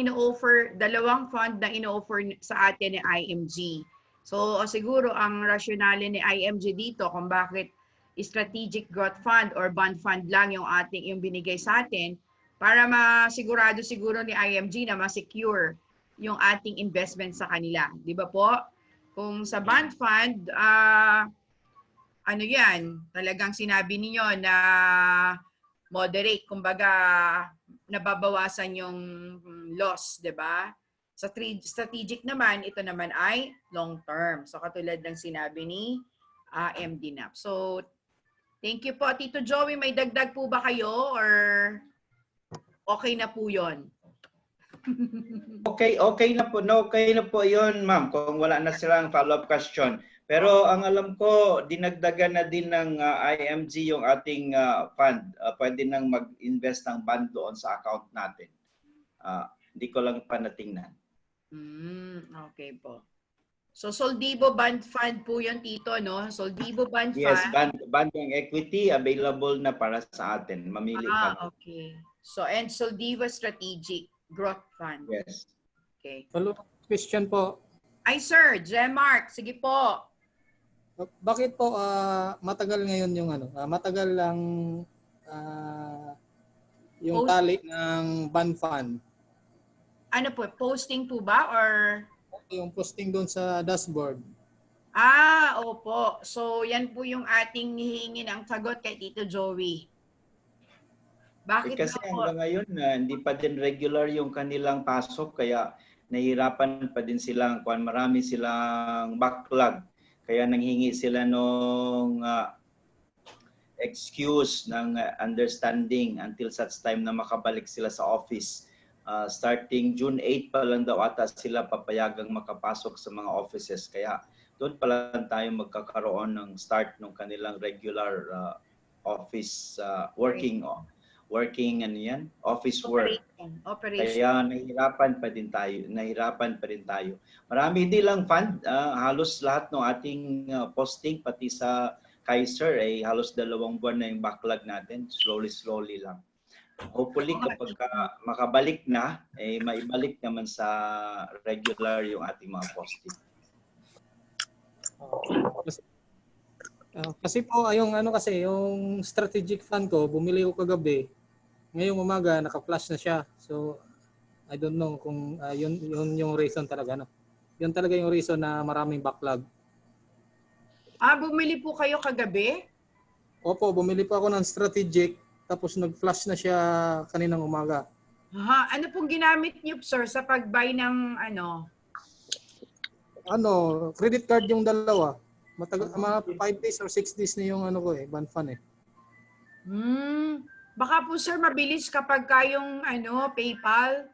fund na ino-offer sa atin ni IMG. So, siguro ang rationale ni IMG dito kung bakit strategic growth fund or bond fund lang yung binigay sa atin para masigurado siguro ni IMG na ma-secure yung ating investment sa kanila. Di ba po? Kung sa bond fund, ano yan, talagang sinabi niyo na moderate, kumbaga nababawasan yung loss, di ba? Sa strategic naman, ito naman ay long term. So katulad ng sinabi ni MD NAP. So thank you po, Tito Joey. May dagdag po ba kayo or okay na po yun? Okay na po. No, okay na po 'yon, ma'am. Kung wala na silang follow-up question. Pero ang alam ko, dinagdagan na din ng IMG yung ating fund. Pwede nang mag-invest ng bond doon sa account natin. Hindi ko lang pa natingnan. Okay po. So Soldivo Bond Fund po yun, Tito, no? Soldivo Bond Yes, Fund. bond ng equity available na para sa atin. Mamili ka. Okay. So, and Soldivo Strategic Growth Fund. Yes. Okay. Follow-up question po. Ay, sir, Mark, sige po. Bakit po matagal ngayon yung matagal lang yung tali ng bond fund? Ano po, posting po ba or Yung posting doon sa dashboard. Opo. So, yan po yung ating hihingi ng sagot kay Tito Joey. Bakit Kasi po? hanggang ngayon, hindi pa din regular yung kanilang pasok, kaya nahihirapan pa din silang, marami silang backlog. Kaya nanghingi sila nung excuse ng understanding until such time na makabalik sila sa office. Starting June 8 pa lang daw ata sila papayagang makapasok sa mga offices. Kaya doon pa lang tayo magkakaroon ng start ng kanilang regular office working office work. Operation. Kaya nahirapan pa rin tayo. Marami din lang fund, halos lahat ng ating posting pati sa Kaiser ay halos 2 buwan na yung backlog natin, slowly lang. Hopefully kapag makabalik na, maibalik naman sa regular yung ating mga posting. Kasi po yung strategic fund ko, bumili ko kagabi. Ngayong umaga naka-flash na siya. So I don't know kung yun yung reason talaga Yun talaga yung reason na maraming backlog. Bumili po kayo kagabi? Opo, bumili po ako ng strategic tapos nag-flash na siya kaninang umaga. Ano pong ginamit niyo, sir, sa pag-buy ng credit card yung dalawa. Matagal, mga 5 days or 6 days na yung bond fund . Baka po, sir, mabilis kapag kayong PayPal.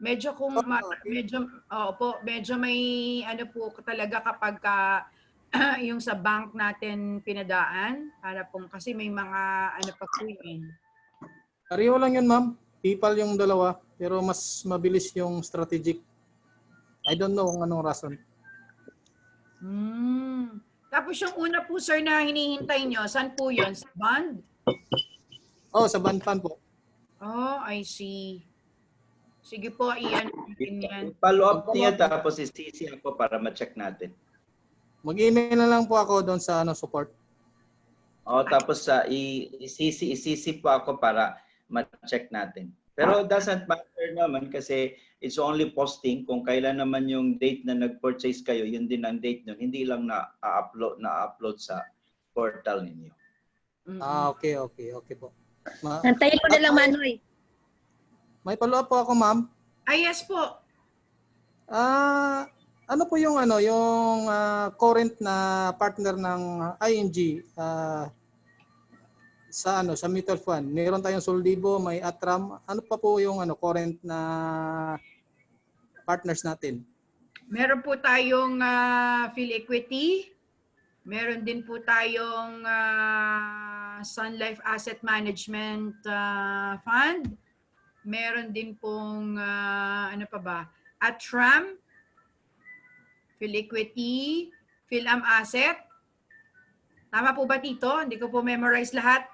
Medyo medyo may po talaga kapag yung sa bank natin pinadaan para kasi may mga pa po yun. Pareho lang yun, ma'am. PayPal yung dalawa, pero mas mabilis yung strategic. I don't know kung anong rason. Tapos yung una po, sir, na hinihintay nyo, saan po yun? Sa bond? Sa bond fund po. I see. Sige po, iyan. Follow up niya tapos isisi ako para ma-check natin. Mag-email na lang po ako doon sa support. Tapos isisi po ako para ma-check natin. Pero doesn't matter naman kasi it's only posting. Kung kailan naman yung date na nag-purchase kayo, yun din ang date nun. Hindi lang na-upload sa portal ninyo. Okay po. Nantayin mo na lang, Manoy. May follow-up po ako, ma'am. Yes po. Ano po yung yung current na partner ng ING sa mutual fund? Meron tayong Soldivo, may Atram. Ano pa po yung current na partners natin? Meron po tayong Phil Equity. Meron din po tayong Sun Life Asset Management Fund. Meron din pong Atram, Phil Equity, Philam Asset. Tama po ba, Tito? Hindi ko po memorize lahat.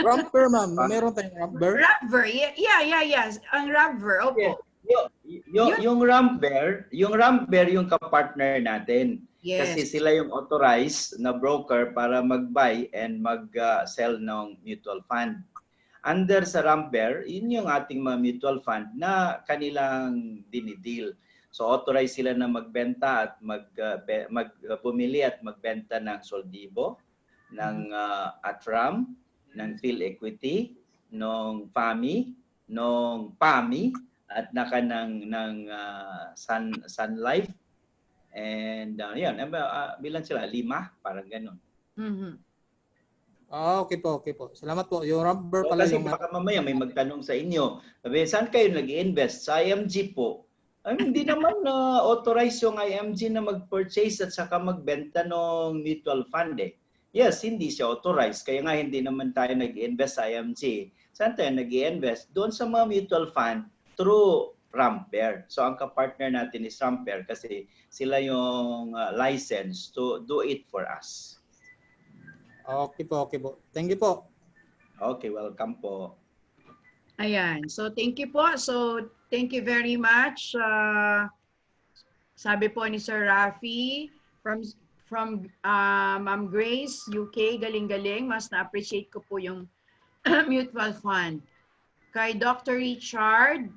Ramper, ma'am. Meron tayong Ramper? Ramper. Yeah. Ang Ramper. Opo. Yung Ramper yung kapartner natin. Kasi Yes. sila yung authorized na broker para mag-buy and mag-sell ng mutual fund. Under sa Ramper, yun yung ating mga mutual fund na kanilang dinideal. So authorized sila na magbenta at bumili at magbenta ng Soldibo, ng Atram, ng Phil Equity, ng FAMI, ng PAMI, at naka ng Sun Life. And yan, bilang sila, 5, parang ganun. Okay po, okay po. Salamat po. Yung Ramper So, pala kasi yung... baka mamaya may magtanong sa inyo, sabi, saan kayo nag-invest? Sa IMG po. Ay, hindi naman na authorize yung IMG na mag-purchase at saka magbenta ng mutual fund eh. Yes, hindi siya authorized. Kaya nga hindi naman tayo nag-invest sa IMG. Saan tayo nag-invest? Doon sa mga mutual fund through Ramper. So ang kapartner natin is Ramper kasi sila yung license to do it for us. Okay po, okay po. Thank you po. Okay, welcome po. Ayan. So, thank you po. So, thank you very much. Sabi po ni Sir Rafi from Ma'am Grace, UK, galing-galing. Mas na-appreciate ko po yung mutual fund. Kay Dr. Richard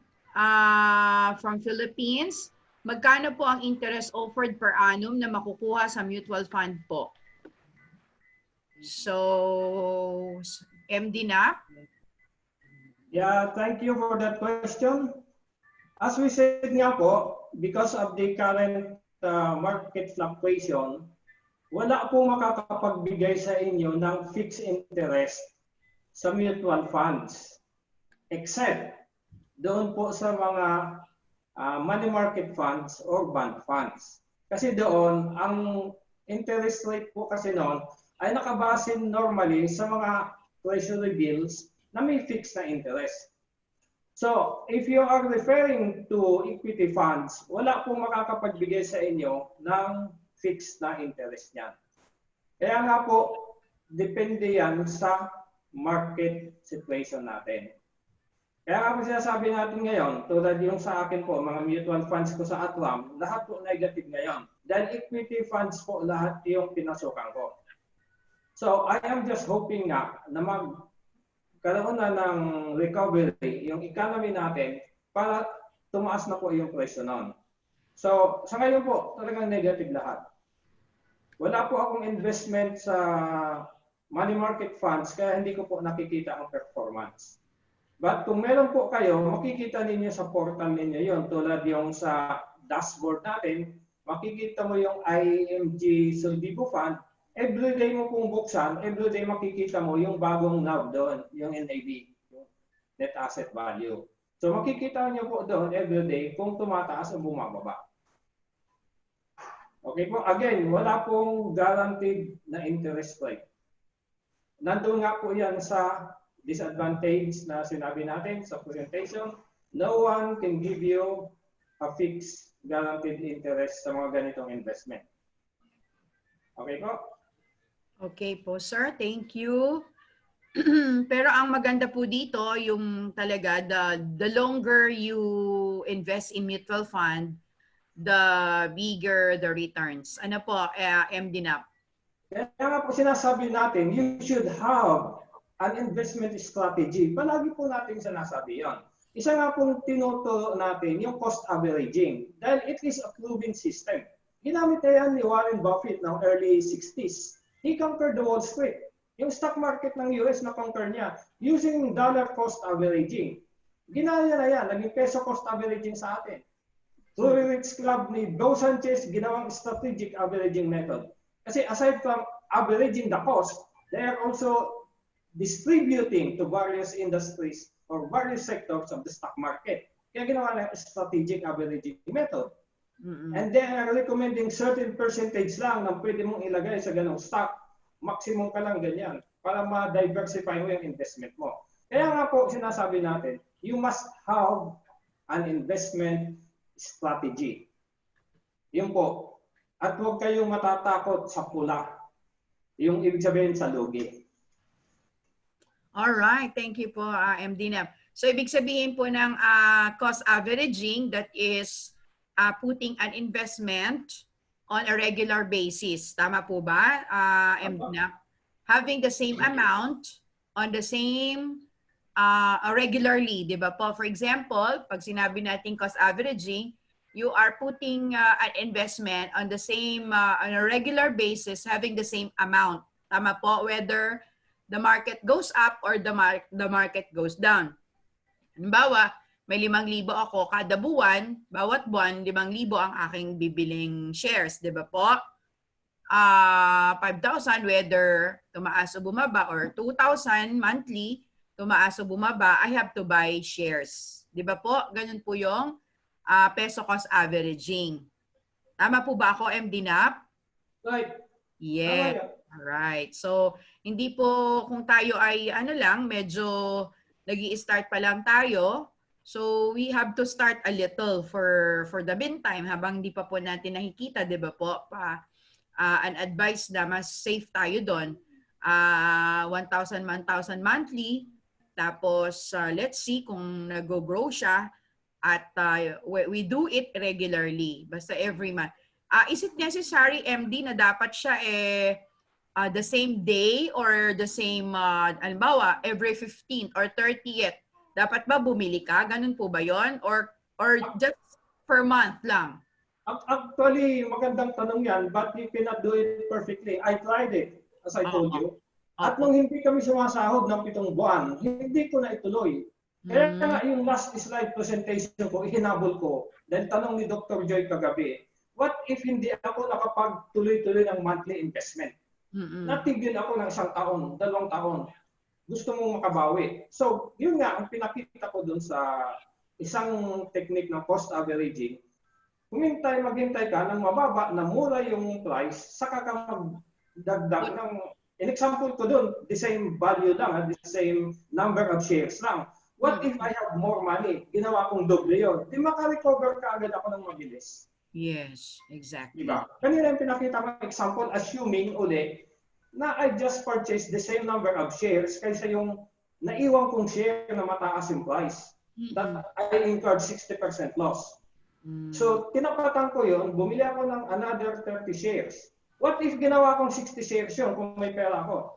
from Philippines, magkano po ang interest offered per annum na makukuha sa mutual fund po? So, MD na. Yeah, thank you for that question. As we said nga po, because of the current market fluctuation, wala po makakapagbigay sa inyo ng fixed interest sa mutual funds. Except doon po sa mga money market funds or bond funds. Kasi doon, ang interest rate po kasi noon ay nakabase normally sa mga treasury bills na may fixed na interest. So, if you are referring to equity funds, wala pong makakapagbigay sa inyo ng fixed na interest niyan. Kaya nga po, depende yan sa market situation natin. Kaya nga po sinasabi natin ngayon, tulad yung sa akin po, mga mutual funds ko sa Atram, lahat po negative ngayon. Dahil equity funds po lahat yung pinasukan ko. So, I am just hoping nga na magkaroon na ng recovery yung economy natin para tumaas na po yung presyo noon. So, sa ngayon po, talagang negative lahat. Wala po akong investment sa money market funds kaya hindi ko po nakikita ang performance. But kung meron po kayo, makikita ninyo sa portal ninyo yon, tulad yung sa dashboard natin, makikita mo yung IMG Soldibo Fund. Everyday mo pong buksan, everyday makikita mo yung bagong NAV doon, yung NAV, yung net asset value. So makikita niyo po doon everyday kung tumataas o bumababa. Okay po, again, wala pong guaranteed na interest rate. Nandun nga po yan sa disadvantage na sinabi natin sa presentation. No one can give you a fixed guaranteed interest sa mga ganitong investment. Okay po? Okay po, sir. Thank you. Pero ang maganda po dito, yung talaga, the longer you invest in mutual fund, the bigger the returns. Ano po, MD NAP? Kaya nga po sinasabi natin, you should have an investment strategy. Palagi po natin sinasabi yan. Isa nga pong tinuturo natin yung cost averaging dahil it is a proven system. Ginamit na yan ni Warren Buffett ng early 60s. He conquered the Wall Street. Yung stock market ng US na conquer niya using dollar cost averaging. Ginaya na yan, naging peso cost averaging sa atin. Through Rich Club ni Bo Sanchez, ginawang strategic averaging method. Kasi aside from averaging the cost, they are also distributing to various industries or various sectors of the stock market. Kaya ginawa na strategic averaging method. And they are recommending certain percentage lang na pwede mong ilagay sa ganong stock. Maximum ka lang ganyan para ma-diversify mo yung investment mo. Kaya nga po sinasabi natin, you must have an investment strategy. Yun po. At huwag kayong matatakot sa pula. Yung ibig sabihin sa lugi. Alright, thank you po, MD NAP. So, ibig sabihin po ng cost averaging, that is putting an investment on a regular basis. Tama po ba, MDNAP? Having the same amount on the same regularly, di ba po? For example, pag sinabi natin cost averaging, you are putting an investment on the same, on a regular basis, having the same amount. Tama po? Whether the market goes up or the market goes down. Halimbawa, may 5,000 ako kada buwan, bawat buwan, 5,000 ang aking bibiling shares, di ba po? 5,000 whether tumaas o bumaba, or 2,000 monthly, tumaas o bumaba, I have to buy shares. Di ba po? Ganun po yung peso cost averaging. Tama po ba ako, MDNAP? Right. Yes. Alright. So, hindi po kung tayo ay medyo nag-i-start pa lang tayo. So, we have to start a little for the meantime habang hindi pa po natin nakikita, di ba po? An advice na mas safe tayo doon. 1,000 monthly. Tapos, let's see kung nag-grow siya. At we do it regularly. Basta every month. Is it necessary, MD, na dapat siya the same day or the same, halimbawa, every 15th or 30th? Dapat ba bumili ka? Ganun po ba yon? Or just per month lang? Actually, magandang tanong yan, but you cannot do it perfectly. I tried it, as I told you. At nung hindi kami sumasahod ng 7 buwan, hindi ko na ituloy. Kaya nga yung last slide presentation ko, ihinabol ko. Dahil tanong ni Dr. Joy kagabi, what if hindi ako nakapagtuloy-tuloy ng monthly investment? Natigil ako ng 1 taon, 2 taon. Gusto mong makabawi. So, yun nga, ang pinakita ko dun sa isang technique ng cost averaging, maghintay ka ng mababa na mura yung price, saka ka magdagdag ng, in example ko dun, the same value lang, the same number of shares lang. What if I have more money? Ginawa kong doble yun. Di makarecover ka agad ako ng mabilis. Yes, exactly. Diba? Kanina yung pinakita ko example, assuming uli, na I just purchased the same number of shares kaysa yung naiwan kong share na mataas yung price. That I incurred 60% loss. So, tinapatan ko yun, bumili ako ng another 30 shares. What if ginawa kong 60 shares yun kung may pera ko?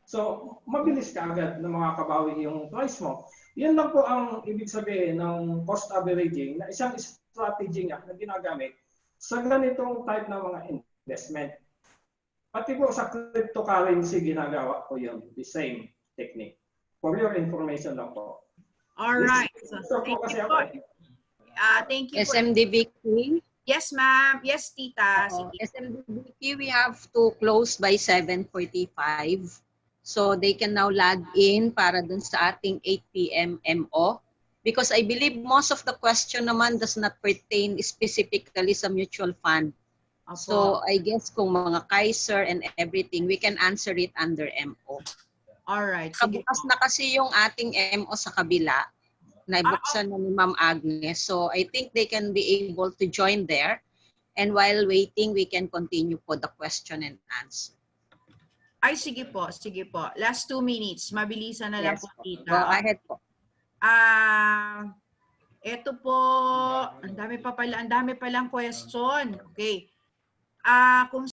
So, mabilis ka agad na makakabawi yung price mo. Yun lang po ang ibig sabihin ng cost averaging na isang strategy nga na ginagamit sa ganitong type ng mga investment. Pati po sa cryptocurrency ginagawa ko yun, the same technique. For your information lang po. Alright. Thank you po. Thank you po. SMDVQ. Yes, ma'am. Yes, tita. SMDVQ, we have to close by 7:45. So they can now log in para dun sa ating 8 p.m. MO. Because I believe most of the question naman does not pertain specifically sa mutual fund. So I guess kung mga Kaiser and everything, we can answer it under MO. Alright. Kabukas na kasi yung ating MO sa kabila. Naibuksan na ni Ma'am Agnes. So I think they can be able to join there. And while waiting, we can continue po the question and answer. Ay, sige po. Sige po. Last 2 minutes. Mabilisan na lang po, tita. Go ahead po. Ito po. Ang dami pa lang question. Okay. Kung